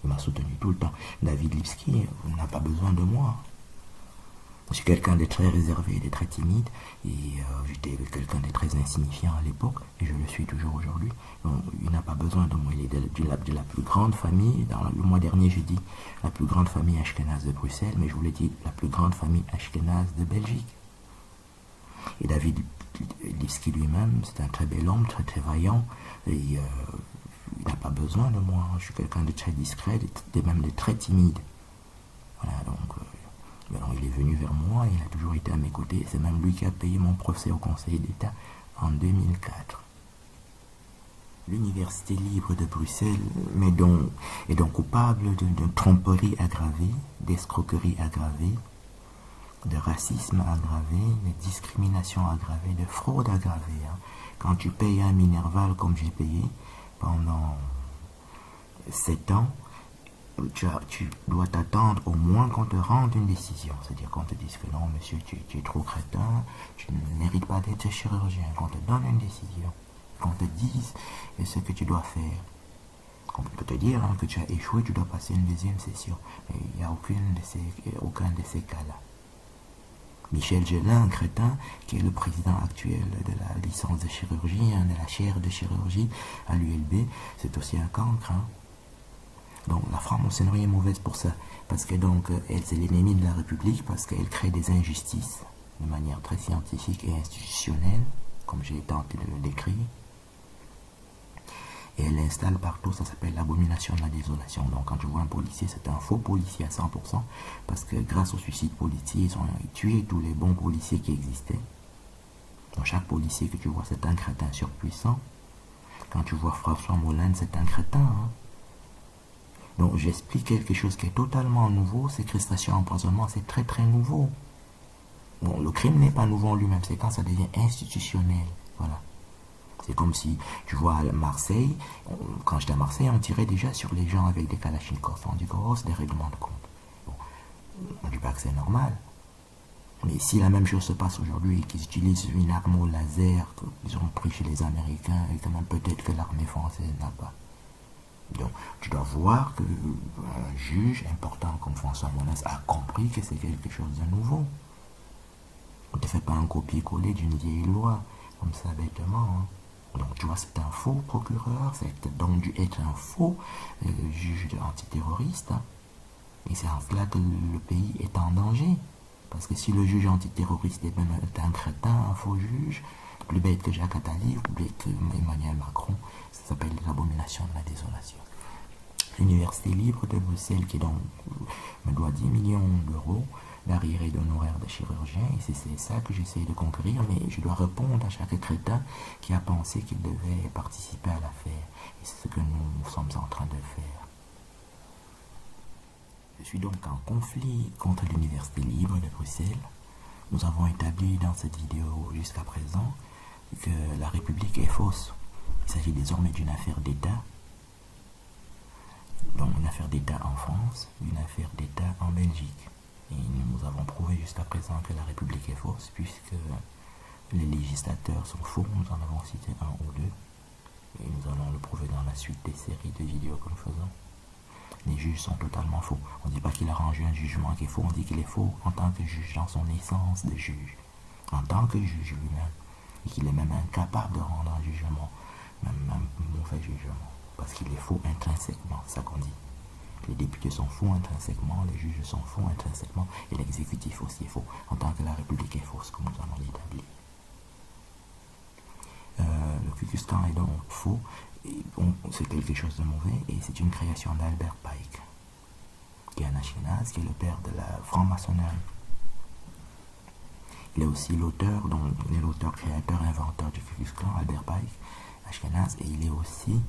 Il m'a soutenu tout le temps. David Lipski n'a pas besoin de moi. Je suis quelqu'un de très réservé, de très timide, et j'étais quelqu'un de très insignifiant à l'époque, et je le suis toujours aujourd'hui. Donc, il n'a pas besoin de moi, il est de la plus grande famille. Le mois dernier, j'ai dit la plus grande famille ashkénaze de Bruxelles, mais je voulais dire la plus grande famille ashkénaze de Belgique. Et David Lipski lui-même, c'est un très bel homme, très très vaillant, et il n'a pas besoin de moi. Je suis quelqu'un de très discret, même de très timide. Voilà, donc... Alors, il est venu vers moi, il a toujours été à mes côtés, c'est même lui qui a payé mon procès au Conseil d'État en 2004. L'Université libre de Bruxelles est donc coupable de tromperie aggravée, d'escroquerie aggravée, de racisme aggravé, de discrimination aggravée, de fraude aggravée. Quand tu payes un Minerval comme j'ai payé pendant 7 ans, tu dois t'attendre au moins qu'on te rende une décision. C'est-à-dire qu'on te dise que non, monsieur, tu es trop crétin, tu ne mérites pas d'être chirurgien, qu'on te donne une décision, qu'on te dise ce que tu dois faire. On peut te dire que tu as échoué, tu dois passer une deuxième session. Mais il n'y a aucun de ces cas-là. Michel Gelin, crétin, qui est le président actuel de la licence de chirurgie, de la chaire de chirurgie à l'ULB, c'est aussi un cancre. Donc la franc-maçonnerie est mauvaise pour ça, parce que donc elle c'est l'ennemi de la République, parce qu'elle crée des injustices de manière très scientifique et institutionnelle, comme j'ai tenté de le décrire. Et elle installe partout, ça s'appelle l'abomination de la désolation. Donc quand tu vois un policier, c'est un faux policier à 100%, parce que grâce au suicide policier, ils ont tué tous les bons policiers qui existaient. Donc chaque policier que tu vois, c'est un crétin surpuissant. Quand tu vois François Molins, c'est un crétin, Donc j'explique quelque chose qui est totalement nouveau, séquestration, empoisonnement, c'est très très nouveau. Bon, le crime n'est pas nouveau en lui-même, c'est quand ça devient institutionnel. Voilà. C'est comme si, tu vois, à Marseille, quand j'étais à Marseille, on tirait déjà sur les gens avec des kalachnikovs. On dit que c'est des règlements de compte. Bon, on dit pas pas que c'est normal. Mais si la même chose se passe aujourd'hui et qu'ils utilisent une arme au laser qu'ils ont pris chez les Américains et quand même peut-être que l'armée française n'a pas. Donc tu dois voir que un juge important comme François Monès a compris que c'est quelque chose de nouveau. On ne te fait pas un copier-coller d'une vieille loi comme ça bêtement. Hein. Donc tu vois, c'est un faux procureur, c'est donc dû être un faux juge antiterroriste. Hein. Et c'est en cela que le pays est en danger. Parce que si le juge antiterroriste est même un crétin, un faux juge, plus bête que Jacques Attali, plus bête que Emmanuel Macron, ça s'appelle l'abomination de la désolation. L'Université libre de Bruxelles, qui donc me doit 10 millions d'euros d'arriérés d'honoraires de chirurgien, et c'est ça que j'essaie de conquérir, mais je dois répondre à chaque crétin qui a pensé qu'il devait participer à l'affaire. Et c'est ce que nous sommes en train de faire. Je suis donc en conflit contre l'Université libre de Bruxelles. Nous avons établi dans cette vidéo jusqu'à présent que la République est fausse. Il s'agit désormais d'une affaire d'État. Donc une affaire d'État en France, une affaire d'État en Belgique. Et nous avons prouvé jusqu'à présent que la République est fausse puisque les législateurs sont faux. Nous en avons cité un ou deux. Et nous allons le prouver dans la suite des séries de vidéos que nous faisons. Les juges sont totalement faux. On ne dit pas qu'il a rendu un jugement qui est faux, on dit qu'il est faux en tant que juge, dans son essence de juge, en tant que juge lui-même, et qu'il est même incapable de rendre un jugement, même un mauvais jugement, parce qu'il est faux intrinsèquement, c'est ça qu'on dit. Les députés sont faux intrinsèquement, les juges sont faux intrinsèquement, et l'exécutif aussi est faux, en tant que la République est fausse, comme nous allons l'établir. Le Ku Klux Klan est donc faux. C'est quelque chose de mauvais et c'est une création d'Albert Pike, qui est un Ashkenaz, qui est le père de la franc-maçonnerie. Il est aussi l'auteur, donc il est l'auteur, créateur, inventeur du Ku Klux Klan, Albert Pike, Ashkenaz, et il est aussi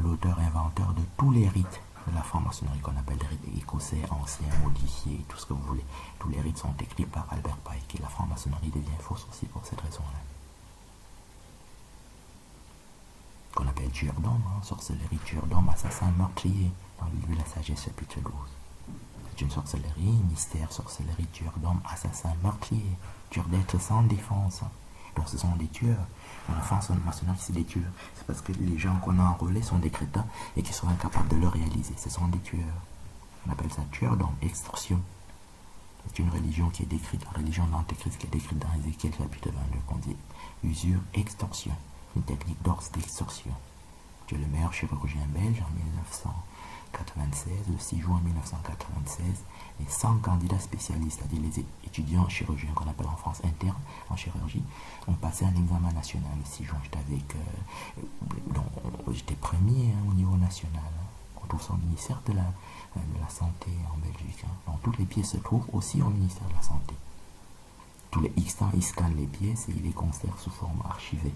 l'auteur, inventeur de tous les rites de la franc-maçonnerie qu'on appelle les rites écossais, anciens, modifiés, tout ce que vous voulez. Tous les rites sont écrits par Albert Pike et la franc-maçonnerie devient fausse aussi pour cette raison-là. Qu'on appelle tueur d'hommes, hein, sorcellerie, tueur d'hommes, assassin, meurtrier, dans le livre de la sagesse, chapitre 12. C'est une sorcellerie, mystère, sorcellerie, tueur d'hommes, assassin, meurtrier, tueur d'êtres sans défense. Donc ce sont des tueurs. En France, en maçonnerie, c'est des tueurs. C'est parce que les gens qu'on a enrôlés sont des crétins et qui sont incapables de le réaliser. Ce sont des tueurs. On appelle ça tueur d'hommes, extorsion. C'est une religion qui est décrite, la religion d'Antéchrist qui est décrite dans Ézéchiel, chapitre 22, qu'on dit usure, extorsion. Une technique d'extorsion. Tu es le meilleur chirurgien belge en 1996, le 6 juin 1996, les 100 candidats spécialistes, c'est-à-dire les étudiants chirurgiens qu'on appelle en France internes en chirurgie, ont passé un examen national le 6 juin. J'étais premier au niveau national. On trouve ça au ministère de la Santé en Belgique. Donc toutes les pièces se trouvent aussi au ministère de la Santé. Tous les X temps, ils scannent les pièces et ils les conservent sous forme archivée.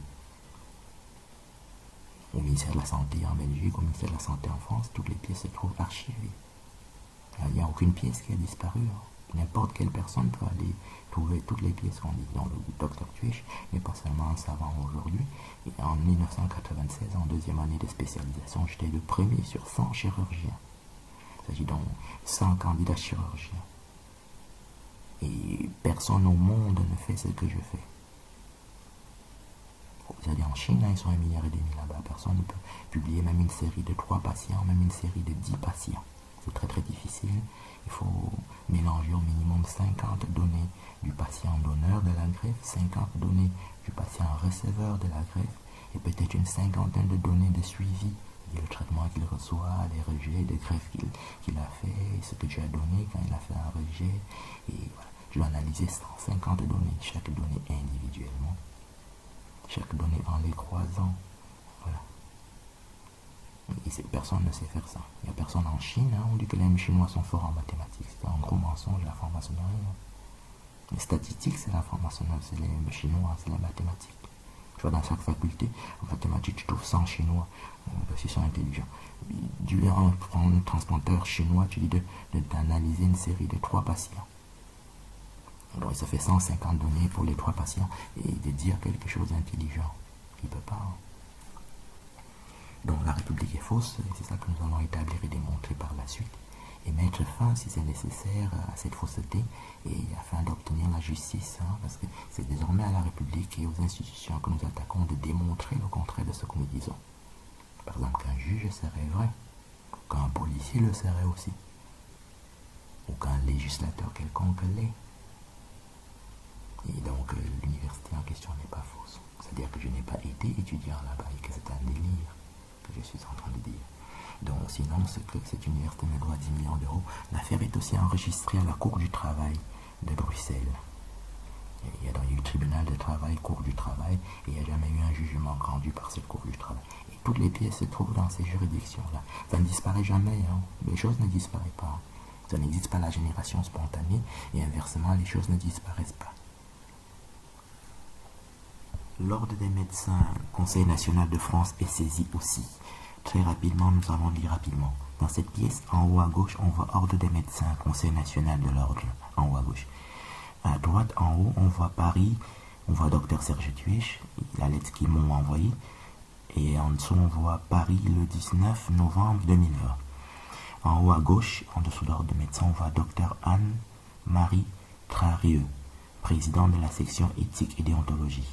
Au ministère de la Santé en Belgique, au ministère de la Santé en France, toutes les pièces se trouvent archivées. Il n'y a aucune pièce qui a disparu. N'importe quelle personne peut aller trouver toutes les pièces qu'on dit. Donc le docteur Tuech n'est pas seulement un savant aujourd'hui. Et en 1996, en deuxième année de spécialisation, j'étais le premier sur 100 chirurgiens. Il s'agit donc de 100 candidats chirurgiens. Et personne au monde ne fait ce que je fais. Vous allez en Chine, ils sont 1,5 milliard là-bas. Personne ne peut publier même une série de 3 patients, même une série de 10 patients. C'est très très difficile. Il faut mélanger au minimum 50 données du patient donneur de la greffe, 50 données du patient receveur de la greffe, et peut-être une cinquantaine de données de suivi. Le traitement qu'il reçoit, les rejets de greffe qu'il a fait, ce que tu as donné quand il a fait un rejet. Et voilà, je dois analyser 150 données, chaque donnée individuellement. Chaque donnée en les croisant. Voilà. Et personne ne sait faire ça. Il n'y a personne en Chine. On dit que les Chinois sont forts en mathématiques. C'est un gros mensonge, la franc-maçonnerie. Les statistiques, c'est la franc-maçonnerie. C'est les Chinois, c'est la mathématique. Tu vois, dans chaque faculté, en mathématiques, tu trouves 100 Chinois. Parce qu'ils sont intelligents. Tu prends un transplanteur chinois, tu dis d'analyser une série de 3 patients. Alors, ça fait 150 données pour les 3 patients et de dire quelque chose d'intelligent. Il ne peut pas. Donc, la République est fausse, et c'est ça que nous allons établir et démontrer par la suite. et mettre fin, si c'est nécessaire, à cette fausseté, et afin d'obtenir la justice, parce que c'est désormais à la République et aux institutions que nous attaquons de démontrer le contraire de ce que nous disons. Par exemple, qu'un juge serait vrai, qu'un policier le serait aussi, ou qu'un législateur quelconque l'est. Et donc, l'université en question n'est pas fausse. C'est-à-dire que je n'ai pas été étudiant là-bas et que c'est un délire que je suis en train de dire. Donc, sinon, c'est que cette université me doit 10 millions d'euros. L'affaire est aussi enregistrée à la Cour du travail de Bruxelles. Il y a eu le tribunal de travail, Cour du travail, et il n'y a jamais eu un jugement rendu par cette Cour du travail. Et toutes les pièces se trouvent dans ces juridictions-là. Ça ne disparaît jamais, les choses ne disparaissent pas. Ça n'existe pas la génération spontanée, et inversement, les choses ne disparaissent pas. L'Ordre des médecins, Conseil national de France, est saisi aussi. Très rapidement, nous allons lire rapidement. Dans cette pièce, en haut à gauche, on voit Ordre des médecins, Conseil national de l'Ordre, en haut à gauche. À droite, en haut, on voit Paris, on voit Dr Serge Tuech, la lettre qu'ils m'ont envoyée. Et en dessous, on voit Paris le 19 novembre 2020. En haut à gauche, en dessous de l'Ordre des médecins, on voit Dr Anne-Marie Trarieux, présidente de la section éthique et déontologie.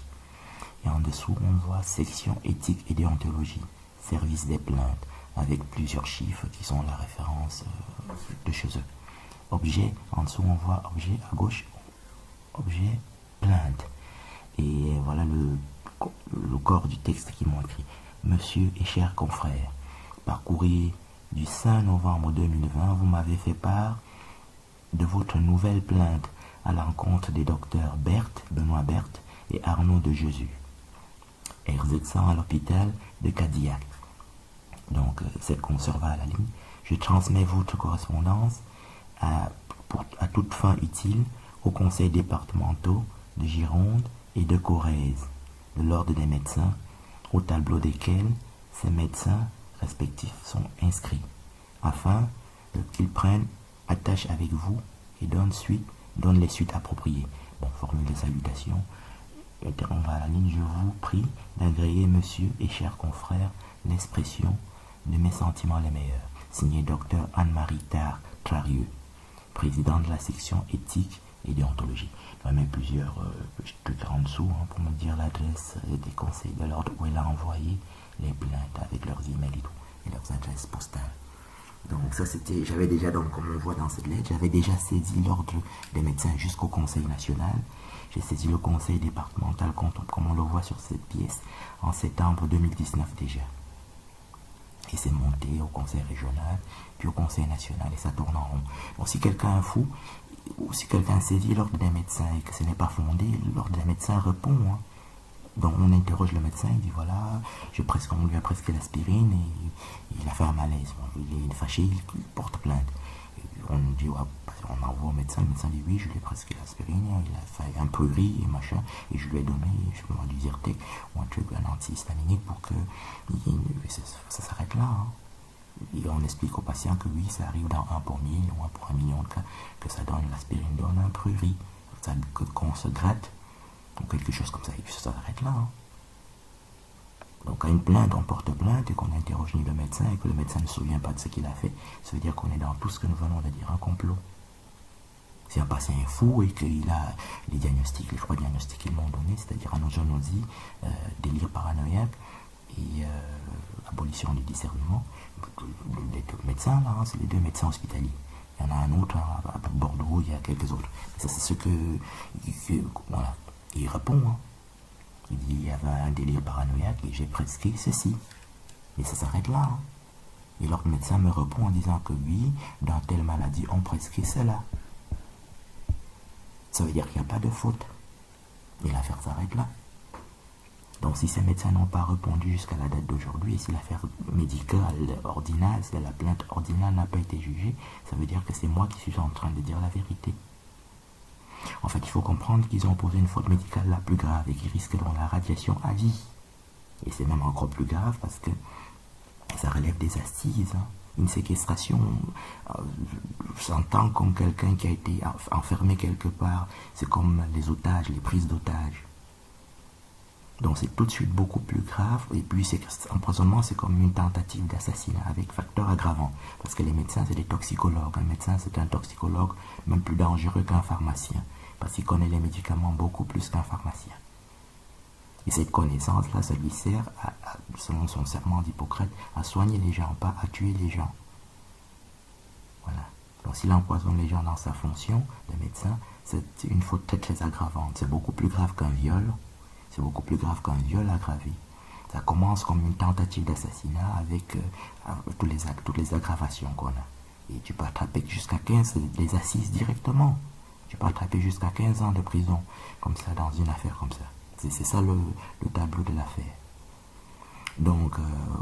Et en dessous, on voit section éthique et déontologie, service des plaintes, avec plusieurs chiffres qui sont la référence de chez eux. Objet, en dessous, on voit objet à gauche, objet plainte. Et voilà le corps du texte qu'ils m'ont écrit. Monsieur et chers confrères, par courrier du 5 novembre 2020, vous m'avez fait part de votre nouvelle plainte à l'encontre des docteurs Benoît Berthe et Arnaud de Jésus, exerçant à l'hôpital de Cadillac. Donc, cette conserve à la ligne. Je transmets votre correspondance à toute fin utile aux conseils départementaux de Gironde et de Corrèze, de l'Ordre des médecins, au tableau desquels ces médecins respectifs sont inscrits, afin qu'ils prennent attache avec vous et donnent les suites appropriées. Bon, formule de salutation. On va à la ligne. Je vous prie d'agréer, monsieur et chers confrères, l'expression de mes sentiments les meilleurs. Signé Dr Anne-Marie Trarieux, présidente de la section éthique et déontologie. Il y a même plusieurs trucs en dessous pour me dire l'adresse des conseils de l'ordre où elle a envoyé les plaintes avec leurs emails et tout, et leurs adresses postales. Donc ça c'était, j'avais déjà, donc comme on voit dans cette lettre, j'avais déjà saisi l'ordre des médecins jusqu'au conseil national. J'ai saisi le conseil départemental, comme on le voit sur cette pièce, en septembre 2019 déjà. Et c'est monté au conseil régional, puis au conseil national, et ça tourne en rond. Bon, si quelqu'un est fou, ou si quelqu'un saisit l'ordre des médecins et que ce n'est pas fondé, l'ordre des médecins répond. Donc on interroge le médecin, il dit voilà, on lui a prescrit l'aspirine et il a fait un malaise. Bon, il est fâché, il porte plainte. Et on dit, on envoie au médecin, le médecin dit oui, je lui ai prescrit l'aspirine, il a fait un prurit et machin, et je lui ai donné, je peux du Zyrtec ou un antihistaminique pour que ça s'arrête là. Et on explique au patient que oui, ça arrive dans 1 pour 1000 ou 1 pour 1 million de cas, que ça donne l'aspirine, donne un prurit, qu'on se gratte, ou quelque chose comme ça, et puis ça s'arrête là. Donc à une plainte, on porte plainte et qu'on interroge le médecin et que le médecin ne se souvient pas de ce qu'il a fait, ça veut dire qu'on est dans tout ce que nous venons de dire, un complot. Si un patient est fou et qu'il a les 3 diagnostics qu'ils m'ont donnés, c'est-à-dire anosognosie, délire paranoïaque et abolition du discernement, les 2 médecins là, c'est les 2 médecins hospitaliers. Il y en a un autre à Bordeaux, il y a quelques autres. Ça c'est ce que voilà, il répond. Il dit il y avait un délire paranoïaque et j'ai prescrit ceci. Et ça s'arrête là. Et l'ordre médecin me répond en disant que oui, dans telle maladie, on prescrit cela. Ça veut dire qu'il n'y a pas de faute. Et l'affaire s'arrête là. Donc si ces médecins n'ont pas répondu jusqu'à la date d'aujourd'hui, et si l'affaire médicale ordinale, si la plainte ordinale n'a pas été jugée, ça veut dire que c'est moi qui suis en train de dire la vérité. En fait, il faut comprendre qu'ils ont posé une faute médicale la plus grave et qu'ils risquent dans la radiation à vie. Et c'est même encore plus grave parce que ça relève des assises. Une séquestration, j'entends comme quelqu'un qui a été enfermé quelque part. C'est comme les otages, les prises d'otages. Donc c'est tout de suite beaucoup plus grave. Et puis empoisonnement, c'est comme une tentative d'assassinat avec facteur aggravant. Parce que les médecins, c'est des toxicologues. Un médecin, c'est un toxicologue même plus dangereux qu'un pharmacien. Parce qu'il connaît les médicaments beaucoup plus qu'un pharmacien. Et cette connaissance-là, ça lui sert, selon son serment d'Hippocrate, à soigner les gens, pas à tuer les gens. Voilà. Donc s'il empoisonne les gens dans sa fonction de médecin, c'est une faute très très aggravante. C'est beaucoup plus grave qu'un viol. C'est beaucoup plus grave qu'un viol aggravé. Ça commence comme une tentative d'assassinat avec toutes les aggravations qu'on a. Et tu peux attraper jusqu'à 15, les assises directement. Tu peux attraper jusqu'à 15 ans de prison, comme ça, dans une affaire comme ça. C'est ça le tableau de l'affaire. Donc,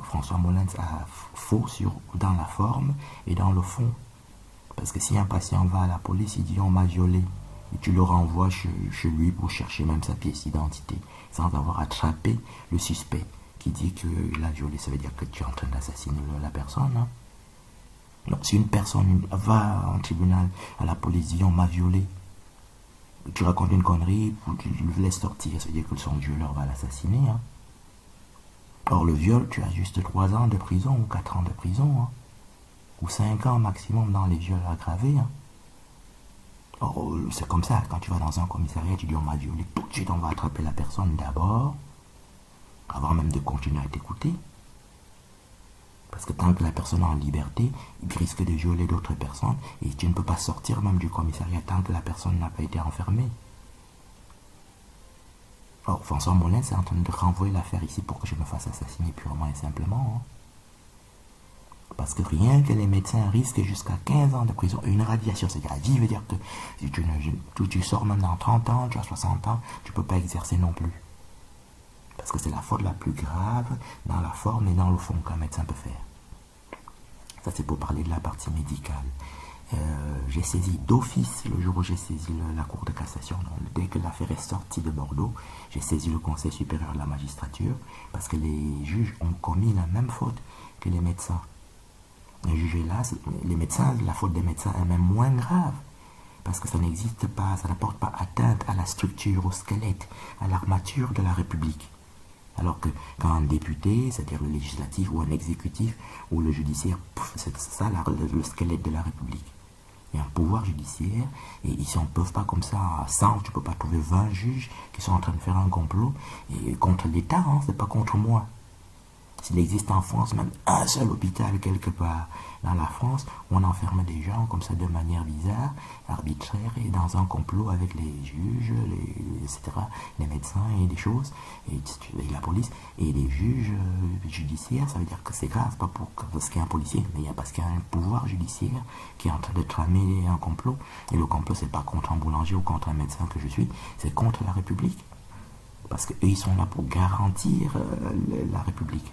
François Molins a faux dans la forme et dans le fond. Parce que si un patient va à la police, il dit on m'a violé, et tu le renvoies chez lui pour chercher même sa pièce d'identité, sans avoir attrapé le suspect qui dit qu'il a violé. Ça veut dire que tu es en train d'assassiner la personne. Hein? Donc, si une personne va en tribunal, à la police, dit on m'a violé, tu racontes une connerie, tu le laisses sortir, ça veut dire que son violeur va l'assassiner. Hein. Or, le viol, tu as juste 3 ans de prison ou 4 ans de prison, hein. Ou 5 ans maximum dans les viols aggravés. Hein. Or, c'est comme ça, quand tu vas dans un commissariat, tu dis on m'a violé, tout de suite on va attraper la personne d'abord, avant même de continuer à t'écouter. Parce que tant que la personne est en liberté, il risque de violer d'autres personnes et tu ne peux pas sortir même du commissariat tant que la personne n'a pas été enfermée. Or, François Molins est en train de renvoyer l'affaire ici pour que je me fasse assassiner purement et simplement. Hein. Parce que rien que les médecins risquent jusqu'à 15 ans de prison, une radiation, c'est-à-dire à vie, veut dire que si tu sors même dans 30 ans, tu as 60 ans, tu ne peux pas exercer non plus. Parce que c'est la faute la plus grave dans la forme et dans le fond qu'un médecin peut faire. Ça, c'est pour parler de la partie médicale. J'ai saisi d'office, le jour où j'ai saisi la Cour de cassation, donc dès que l'affaire est sortie de Bordeaux, j'ai saisi le Conseil supérieur de la magistrature, parce que les juges ont commis la même faute que les médecins. Les juges là, les médecins, la faute des médecins est même moins grave. Parce que ça n'existe pas, ça n'apporte pas atteinte à la structure, au squelette, à l'armature de la République. Alors que quand un député, c'est-à-dire le législatif ou un exécutif ou le judiciaire, c'est ça le squelette de la République. Il y a un pouvoir judiciaire et ils ne peuvent pas comme ça, à 100, tu ne peux pas trouver 20 juges qui sont en train de faire un complot et contre l'État, hein, c'est pas contre moi. S'il existe en France même un seul hôpital quelque part dans la France où on enferme des gens comme ça de manière bizarre, arbitraire et dans un complot avec les juges, etc., les médecins et des choses, et la police et les juges judiciaires, ça veut dire que c'est grave, pas parce qu'il y a un policier, mais parce qu'il y a un pouvoir judiciaire qui est en train de tramer un complot. Et le complot, c'est pas contre un boulanger ou contre un médecin que je suis, c'est contre la République. Parce qu'eux, ils sont là pour garantir la République.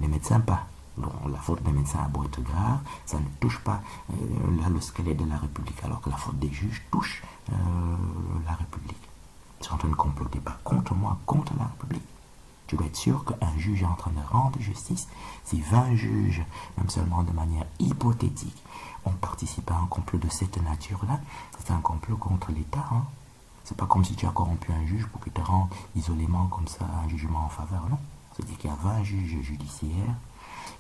Les médecins, pas. Donc, la faute des médecins a beau être grave, ça ne touche pas le squelette de la République, alors que la faute des juges touche la République. Ils sont en train de comploter, pas contre moi, contre la République. Tu dois être sûr qu'un juge est en train de rendre justice. Si 20 juges, même seulement de manière hypothétique, ont participé à un complot de cette nature-là, c'est un complot contre l'État. Hein. C'est pas comme si tu as corrompu un juge pour qu'il te rende isolément comme ça un jugement en faveur, non. C'est-à-dire qu'il y a 20 juges judiciaires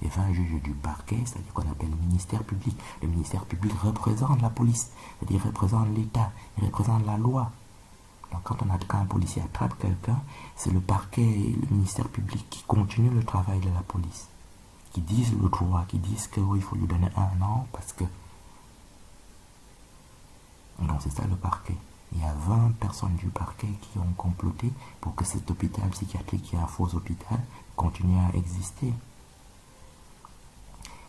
et 20 juges du parquet, c'est-à-dire qu'on appelle le ministère public. Le ministère public représente la police, c'est-à-dire représente l'État, il représente la loi. Donc quand un policier attrape quelqu'un, c'est le parquet et le ministère public qui continuent le travail de la police, qui disent le droit, qui disent qu'il faut lui donner 1 an parce que... Donc c'est ça le parquet. Il y a 20 personnes du parquet qui ont comploté pour que cet hôpital psychiatrique, qui est un faux hôpital, continue à exister.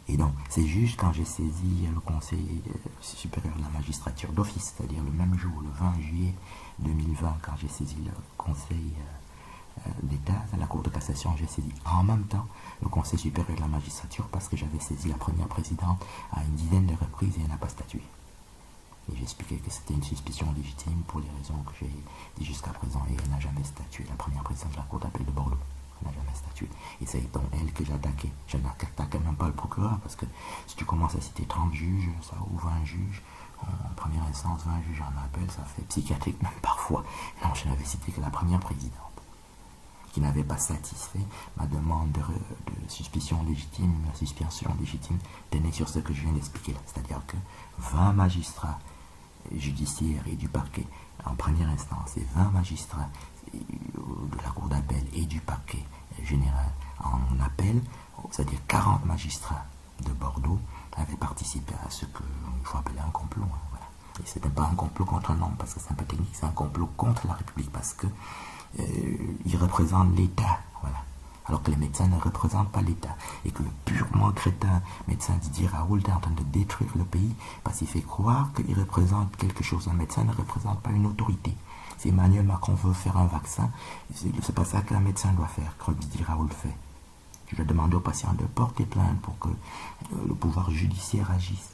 Et donc, ces juges, quand j'ai saisi le Conseil supérieur de la magistrature d'office, c'est-à-dire le même jour, le 20 juillet 2020, quand j'ai saisi le Conseil d'État, à la Cour de cassation, j'ai saisi en même temps le Conseil supérieur de la magistrature parce que j'avais saisi la première présidente à une dizaine de reprises et elle n'a pas statué. Et j'ai expliqué que c'était une suspicion légitime pour les raisons que j'ai dit jusqu'à présent et elle n'a jamais statué. La première présidente de la Cour d'appel de Bordeaux n'a jamais statué. Et c'est donc elle que j'attaquais. Je n'attaquais même pas le procureur parce que si tu commences à citer 30 juges, ça, ou 20 juges, en première instance, 20 juges en appel, ça fait psychiatrique même parfois. Non, je n'avais cité que la première présidente. qui n'avait pas satisfait ma demande de suspicion légitime. La suspicion légitime tenait sur ce que je viens d'expliquer là, c'est-à-dire que 20 magistrats judiciaires et du parquet en première instance et 20 magistrats de la cour d'appel et du parquet général en appel, c'est-à-dire 40 magistrats de Bordeaux avaient participé à ce qu'il faut appeler un complot. Hein, voilà. Et ce n'était pas un complot contre un homme parce que c'est un peu technique, c'est un complot contre la République parce que ils représentent l'État. Voilà. Alors que les médecins ne représentent pas l'État. Et que le purement crétin médecin Didier Raoult est en train de détruire le pays parce qu'il fait croire qu'il représente quelque chose. Un médecin ne représente pas une autorité. Si Emmanuel Macron veut faire un vaccin, c'est pas ça qu'un médecin doit faire, comme Didier Raoult fait. Je vais demander au patient de porter plainte pour que le pouvoir judiciaire agisse.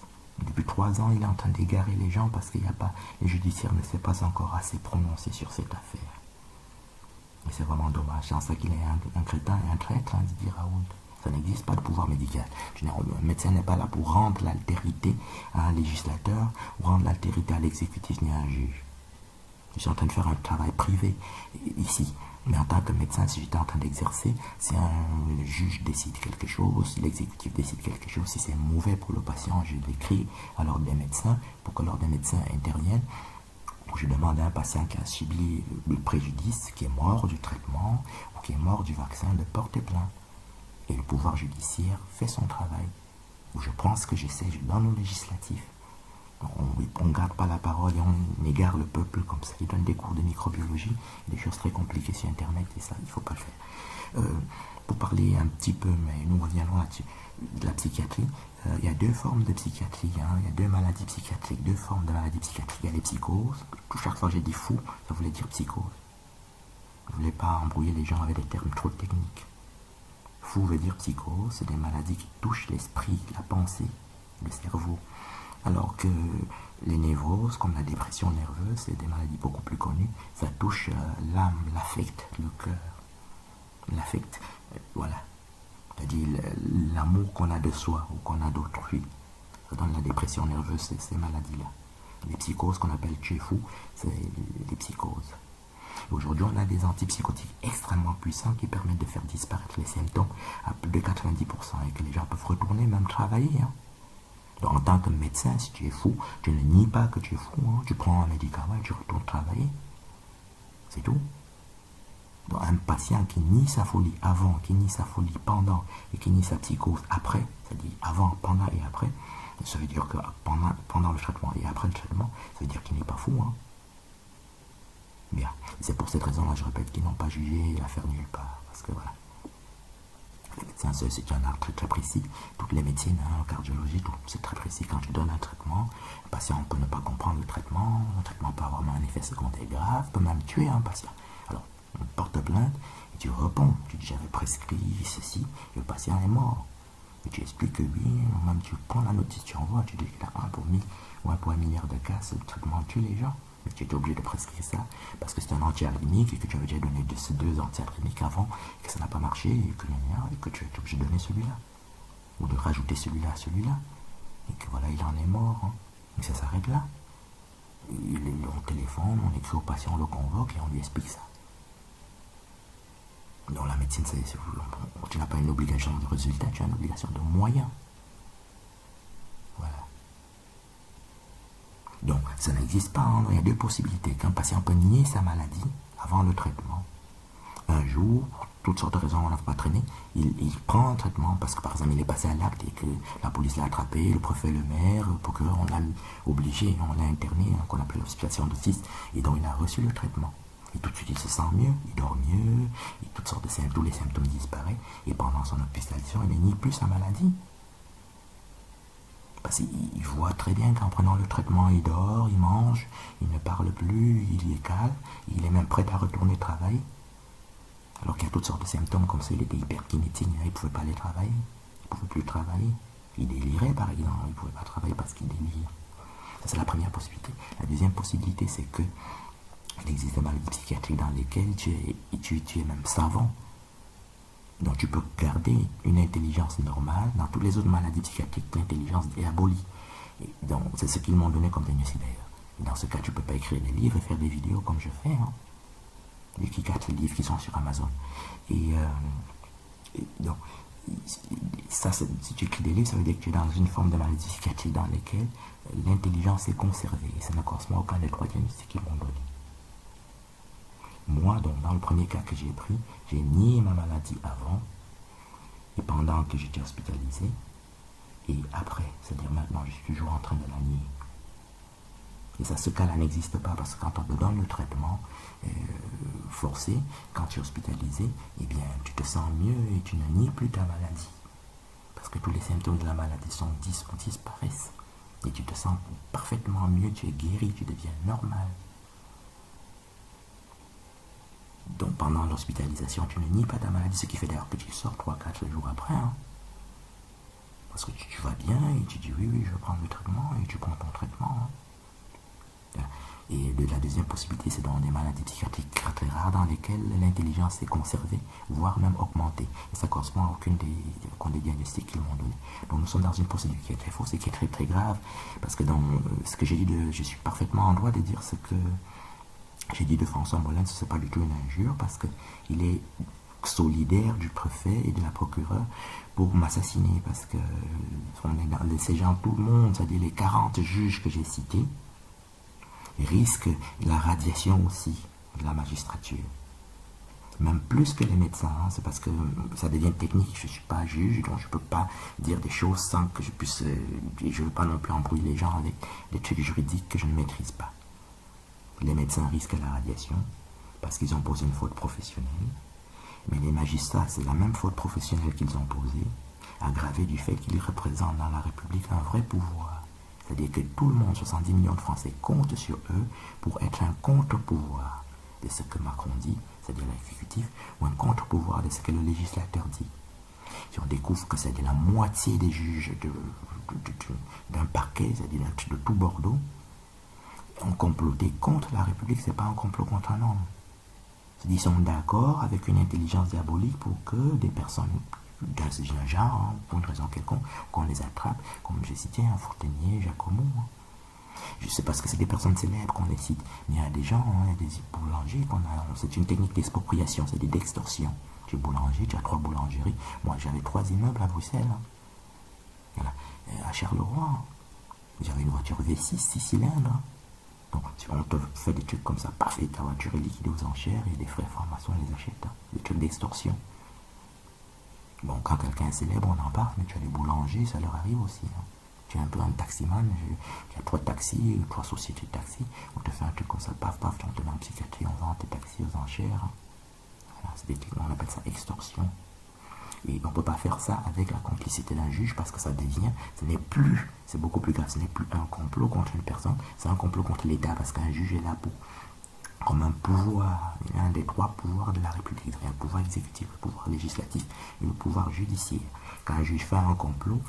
Depuis 3 ans, il est en train d'égarer les gens parce qu'il n'y a pas, les judiciaires ne s'est pas encore assez prononcé sur cette affaire. Et c'est vraiment dommage. C'est en ça qu'il est un crétin et un traître, hein, Didier Raoult. Ça n'existe pas de pouvoir médical. Un médecin n'est pas là pour rendre l'altérité à un législateur ou rendre l'altérité à l'exécutif ni à un juge. Je suis en train de faire un travail privé ici. Mais en tant que médecin, si j'étais en train d'exercer, si un juge décide quelque chose, si l'exécutif décide quelque chose, si c'est mauvais pour le patient, je l'écris à l'ordre des médecins pour que l'ordre des médecins intervienne. Je demande à un patient qui a subi le préjudice, qui est mort du traitement ou qui est mort du vaccin, de porter plainte. Et le pouvoir judiciaire fait son travail. Je prends ce que j'essaie, je donne au législatif. On ne garde pas la parole et on égare le peuple comme ça. Il donne des cours de microbiologie, des choses très compliquées sur Internet et ça, il ne faut pas le faire. Pour parler un petit peu, mais nous reviendrons là-dessus, de la psychiatrie, il y a 2 formes de psychiatrie, hein. Il y a 2 maladies psychiatriques, 2 formes de maladies psychiatriques. Il y a les psychoses. Chaque fois que j'ai dit fou, ça voulait dire psychose. Je ne voulais pas embrouiller les gens avec des termes trop techniques. Fou veut dire psychose, c'est des maladies qui touchent l'esprit, la pensée, le cerveau. Alors que les névroses, comme la dépression nerveuse, c'est des maladies beaucoup plus connues, ça touche l'âme, l'affect, le cœur. L'affect, voilà. C'est-à-dire l'amour qu'on a de soi ou qu'on a d'autrui. Ça donne la dépression nerveuse, ces maladies-là. Les psychoses qu'on appelle fou, c'est les psychoses. Aujourd'hui, on a des antipsychotiques extrêmement puissants qui permettent de faire disparaître les symptômes à plus de 90% et que les gens peuvent retourner, même travailler. Hein. Donc, en tant que médecin, si tu es fou, tu ne nies pas que tu es fou. Hein. Tu prends un médicament et tu retournes travailler. C'est tout. Donc, un patient qui nie sa folie avant, qui nie sa folie pendant et qui nie sa psychose après, c'est-à-dire avant, pendant et après, ça veut dire que pendant le traitement et après le traitement, ça veut dire qu'il n'est pas fou. Hein. Bien. C'est pour cette raison-là, je répète, qu'ils n'ont pas jugé l'affaire nulle part. Parce que voilà. Le médecin, c'est un art très très précis. Toutes les médecines, hein, en cardiologie, c'est très précis. Quand tu donnes un traitement, le patient peut ne pas comprendre le traitement peut avoir un effet secondaire grave, peut même tuer un patient. Alors, on porte plainte et tu réponds. Tu dis j'avais prescrit ceci, et le patient est mort. Et tu expliques que oui, même tu prends la notice, tu envoies, tu dis que là, 1 pour 1000 ou 1 pour 1 milliard de cas, ce traitement tue les gens. Mais tu es obligé de prescrire ça parce que c'est un anti-arythmique et que tu avais déjà donné ces 2 anti-arythmiques avant et que ça n'a pas marché et que tu es obligé de donner celui-là. Ou de rajouter celui-là à celui-là. Et que voilà, il en est mort. Hein. Et ça s'arrête là. On téléphone, on écrit au patient, on le convoque et on lui explique ça. Dans la médecine, tu n'as pas une obligation de résultat, tu as une obligation de moyens. Voilà. Donc, ça n'existe pas. Hein. Il y a 2 possibilités. Qu'un patient peut nier sa maladie avant le traitement. Un jour, pour toutes sortes de raisons, on n'a pas traîné, il prend un traitement parce que, par exemple, il est passé à l'acte et que la police l'a attrapé, le préfet, le maire, pour qu'on l'a obligé, on l'a interné, hein, qu'on appelle l'hospitalisation d'autisme, et donc il a reçu le traitement. Et tout de suite, il se sent mieux, il dort mieux, et toutes sortes de symptômes, tous les symptômes disparaissent, et pendant son hospitalisation, il ne nie plus sa maladie. Parce qu'il voit très bien qu'en prenant le traitement, il dort, il mange, il ne parle plus, il est calme, il est même prêt à retourner travailler. Alors qu'il y a toutes sortes de symptômes comme ça, il était hyperkinétique, il ne pouvait pas aller travailler, il ne pouvait plus travailler. Il délirait par exemple, il ne pouvait pas travailler parce qu'il délire. Ça, c'est la première possibilité. La deuxième possibilité, c'est que il existe des maladies psychiatriques dans lesquelles tu es même savant. Donc tu peux garder une intelligence normale. Dans toutes les autres maladies psychiatriques, l'intelligence est abolie. Et donc c'est ce qu'ils m'ont donné comme diagnostic d'ailleurs. Dans ce cas, tu ne peux pas écrire des livres et faire des vidéos comme je fais. Hein. les 4 livres qui sont sur Amazon. Et donc, ça, si tu écris des livres, ça veut dire que tu es dans une forme de maladie psychiatrique dans laquelle l'intelligence est conservée. Et ça ne correspond à aucun des 3 diagnostics qu'ils m'ont donné. Moi, donc, dans le premier cas que j'ai pris, j'ai nié ma maladie avant et pendant que j'étais hospitalisé. Et après, c'est-à-dire maintenant, je suis toujours en train de la nier. Et ça, ce cas-là n'existe pas parce que quand on te donne le traitement forcé, quand tu es hospitalisé, eh bien, tu te sens mieux et tu ne nies plus ta maladie. Parce que tous les symptômes de la maladie disparaissent. Et tu te sens parfaitement mieux, tu es guéri, tu deviens normal. Donc pendant l'hospitalisation, tu ne nies pas ta maladie, ce qui fait d'ailleurs que tu sors 3-4 jours après. Hein. Parce que tu vas bien et tu dis oui, je vais prendre le traitement et tu prends ton traitement. Hein. Et la deuxième possibilité, c'est dans des maladies psychiatriques très rares dans lesquelles l'intelligence est conservée, voire même augmentée. Et ça correspond à aucun des diagnostics qu'ils m'ont donné. Donc nous sommes dans une procédure qui est très fausse et qui est très très grave. Parce que dans ce que j'ai dit, je suis parfaitement en droit de dire ce que j'ai dit de François Molins, ce n'est pas du tout une injure, parce qu'il est solidaire du préfet et de la procureure pour m'assassiner. Parce que ces gens, tout le monde, c'est-à-dire les 40 juges que j'ai cités, risque la radiation aussi de la magistrature. Même plus que les médecins, hein, c'est parce que ça devient technique, je ne suis pas juge, donc je ne peux pas dire des choses sans que je puisse... je ne veux pas non plus embrouiller les gens avec des trucs juridiques que je ne maîtrise pas. Les médecins risquent la radiation parce qu'ils ont posé une faute professionnelle, mais les magistrats, c'est la même faute professionnelle qu'ils ont posée, aggravée du fait qu'ils représentent dans la République un vrai pouvoir. C'est-à-dire que tout le monde, 70 millions de Français, comptent sur eux pour être un contre-pouvoir de ce que Macron dit, c'est-à-dire l'exécutif, ou un contre-pouvoir de ce que le législateur dit. Si on découvre que c'est la moitié des juges d'un parquet, c'est-à-dire de tout Bordeaux, ont comploté contre la République, c'est pas un complot contre un homme. Ils sont d'accord avec une intelligence diabolique pour que des personnes d'un genre, hein, pour une raison quelconque, qu'on les attrape, comme j'ai cité, un Fourtenier, Jacomo. Hein. Je sais pas ce que c'est des personnes célèbres qu'on les cite, mais il y a des gens, hein, il y a des boulangers c'est une technique d'expropriation, c'est d'extorsion. Tu es boulanger, tu as 3 boulangeries. Moi, j'avais 3 immeubles à Bruxelles. Hein. Voilà. À Charleroi, hein. J'avais une voiture V6, 6 cylindres. Hein. Donc, si on te fait des trucs comme ça, paf, et ta voiture est liquidée aux enchères, et les frères francs-maçons les achètent. Hein. Des trucs d'extorsion. Bon, quand quelqu'un est célèbre, on en parle, mais tu as les boulangers, ça leur arrive aussi. Hein. Tu es un peu un taximan, tu as 3 taxis, 3 sociétés de taxis, on te fait un truc comme ça, paf, paf, on te met en psychiatrie, on vend tes taxis aux enchères. Hein. Voilà, c'est des trucs, on appelle ça extorsion. Et on ne peut pas faire ça avec la complicité d'un juge parce que ça devient, c'est beaucoup plus grave, ce n'est plus un complot contre une personne, c'est un complot contre l'État parce qu'un juge est là comme un pouvoir, il y a un des 3 pouvoirs de la République, il y a le pouvoir exécutif, le pouvoir législatif et le pouvoir judiciaire. Quand un juge fait un complot,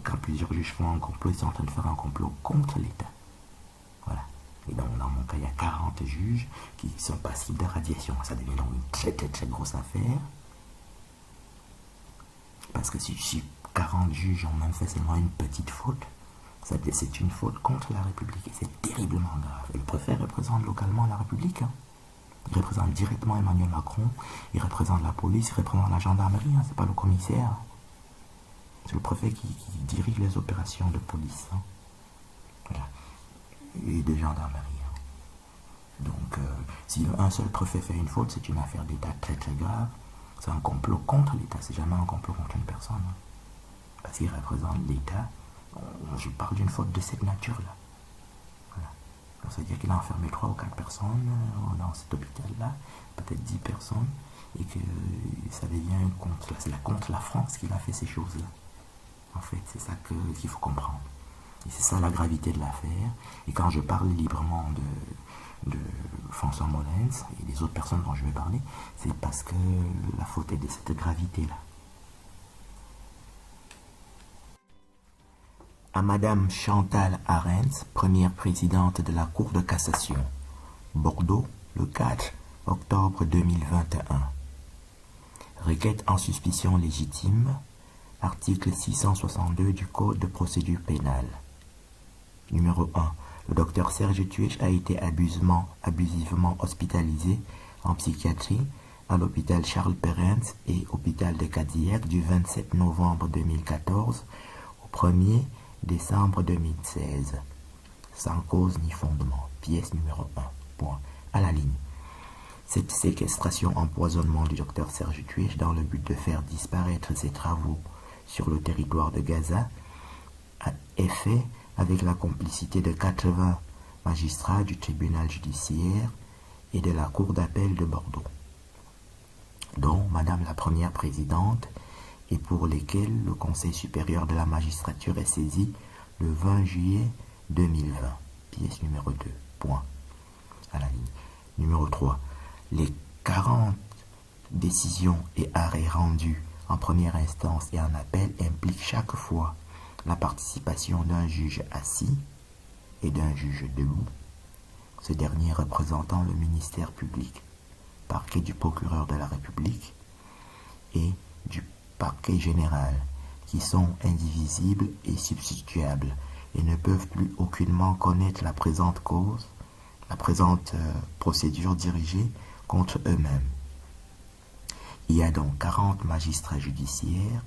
quand plusieurs juges font un complot, ils sont en train de faire un complot contre l'État. Voilà. Et donc, dans mon cas, il y a 40 juges qui sont passibles de radiation. Ça devient donc une très très très grosse affaire. Parce que si 40 juges ont même fait seulement une petite faute, c'est une faute contre la République et c'est terriblement grave. Et le préfet représente localement la République. Hein. Il représente directement Emmanuel Macron, il représente la police, il représente la gendarmerie, hein. C'est pas le commissaire. C'est le préfet qui dirige les opérations de police. Hein. Voilà. Et de gendarmerie. Hein. Donc, si un seul préfet fait une faute, c'est une affaire d'État très très grave. C'est un complot contre l'État, c'est jamais un complot contre une personne. Hein. Parce qu'il représente l'État. Je parle d'une faute de cette nature-là. Voilà. Donc, ça veut dire qu'il a enfermé 3 ou 4 personnes dans cet hôpital-là, peut-être 10 personnes, et que ça devient contre la France qu'il a fait ces choses-là. En fait, c'est ça qu'il faut comprendre. Et c'est ça la gravité de l'affaire. Et quand je parle librement de François Molins et des autres personnes dont je vais parler, c'est parce que la faute est de cette gravité-là. À Madame Chantal Arens, première présidente de la Cour de cassation, Bordeaux, le 4 octobre 2021. Requête en suspicion légitime, article 662 du Code de procédure pénale. Numéro 1. Le docteur Serge Tuech a été abusivement hospitalisé en psychiatrie à l'hôpital Charles Perrens et hôpital de Cadillac du 27 novembre 2014 au 1er décembre 2016. Sans cause ni fondement. Pièce numéro 1. Point. À la ligne. Cette séquestration empoisonnement du docteur Serge Tuech dans le but de faire disparaître ses travaux sur le territoire de Gaza est fait avec la complicité de 80 magistrats du tribunal judiciaire et de la cour d'appel de Bordeaux, dont Madame la Première Présidente, et pour lesquels le Conseil supérieur de la magistrature est saisi le 20 juillet 2020. Pièce numéro 2. Point. À la ligne. Numéro 3. Les 40 décisions et arrêts rendus en première instance et en appel impliquent chaque fois la participation d'un juge assis et d'un juge debout, ce dernier représentant le ministère public, parquet du procureur de la République et du parquet général, qui sont indivisibles et substituables et ne peuvent plus aucunement connaître la présente cause, la présente procédure dirigée contre eux-mêmes. Il y a donc 40 magistrats judiciaires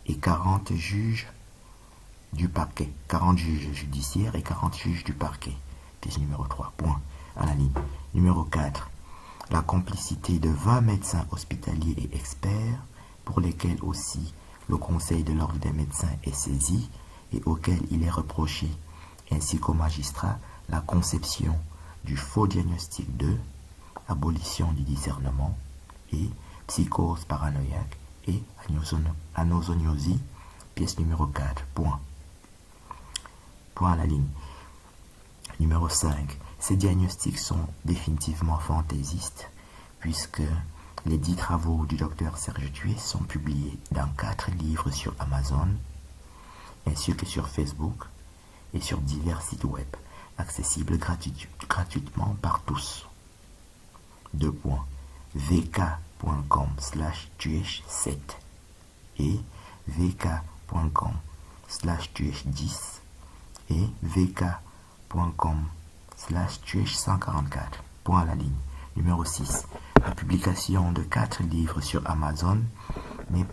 et 40 juges du parquet. 40 juges judiciaires et 40 juges du parquet. Pièce numéro 3. Point. À la ligne. Numéro 4. La complicité de 20 médecins hospitaliers et experts, pour lesquels aussi le Conseil de l'Ordre des médecins est saisi et auquel il est reproché, ainsi qu'aux magistrats, la conception du faux diagnostic de abolition du discernement et psychose paranoïaque et anosognosie, pièce numéro 4. Point. Point à la ligne. Numéro 5. Ces diagnostics sont définitivement fantaisistes puisque les 10 travaux du docteur Serge Tuech sont publiés dans 4 livres sur Amazon ainsi que sur Facebook et sur divers sites web accessibles gratuitement par tous. 2 points. vk.com/tuech7 et vk.com/tuech10 et vk.com/tuech144. Point à la ligne. Numéro 6. La publication de 4 livres sur Amazon n'est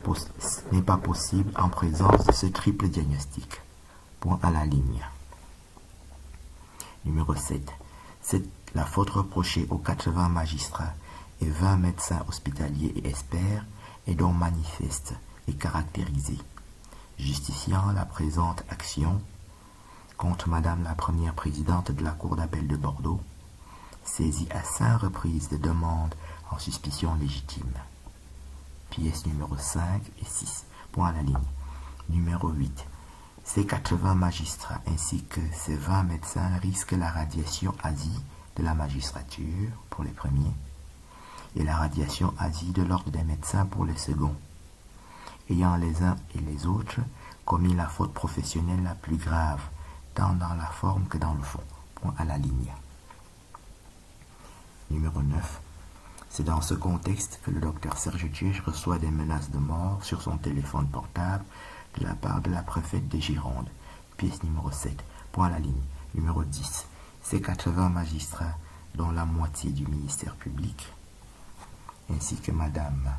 pas possible en présence de ce triple diagnostic. Point à la ligne. Numéro 7. C'est la faute reprochée aux 80 magistrats et 20 médecins hospitaliers et experts est donc manifeste et caractérisée, justifiant la présente action contre Madame la Première Présidente de la Cour d'appel de Bordeaux, saisie à 5 reprises de demandes en suspicion légitime. Pièces numéro 5 et 6. Point à la ligne. Numéro 8. Ces 80 magistrats ainsi que ces 20 médecins risquent la radiation ASI de la magistrature pour les premiers et la radiation ASI de l'ordre des médecins pour les seconds, ayant les uns et les autres commis la faute professionnelle la plus grave, tant dans la forme que dans le fond. Point à la ligne. Numéro 9. C'est dans ce contexte que le docteur Serge Tuech reçoit des menaces de mort sur son téléphone portable de la part de la préfète de Gironde. Pièce numéro 7. Point à la ligne. Numéro 10. Ces 80 magistrats, dont la moitié du ministère public, ainsi que Madame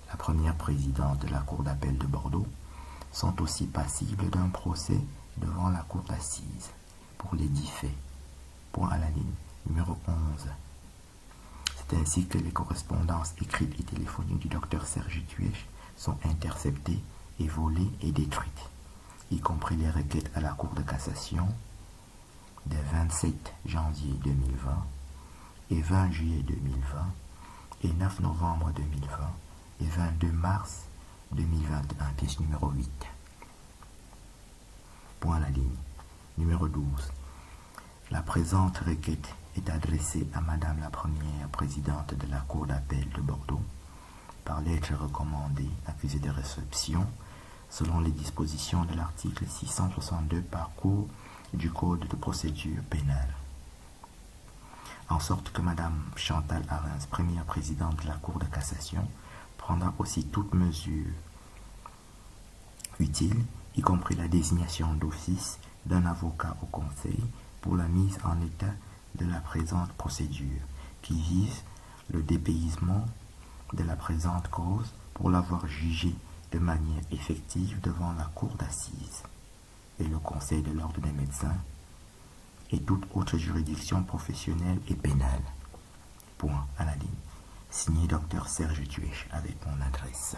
la Première Présidente de la Cour d'appel de Bordeaux, sont aussi passibles d'un procès devant la Cour d'assises pour les 10 faits. Point à la ligne. Numéro 11. C'est ainsi que les correspondances écrites et téléphoniques du docteur Serge Tuech sont interceptées et volées et détruites, y compris les requêtes à la Cour de cassation des 27 janvier 2020 et 20 juillet 2020 et 9 novembre 2020 et 22 mars 2021, pièce numéro 8. Point à la ligne. Numéro 12. La présente requête est adressée à Madame la Première Présidente de la Cour d'appel de Bordeaux par lettre recommandée accusée de réception selon les dispositions de l'article 662 par cours du Code de procédure pénale. En sorte que Madame Chantal Arens, Première Présidente de la Cour de cassation, prendra aussi toute mesure utile, y compris la désignation d'office d'un avocat au Conseil pour la mise en état de la présente procédure, qui vise le dépaysement de la présente cause pour l'avoir jugé de manière effective devant la cour d'assises et le conseil de l'ordre des médecins et toute autre juridiction professionnelle et pénale. Point à la ligne. Signé Dr Serge Tuech avec mon adresse.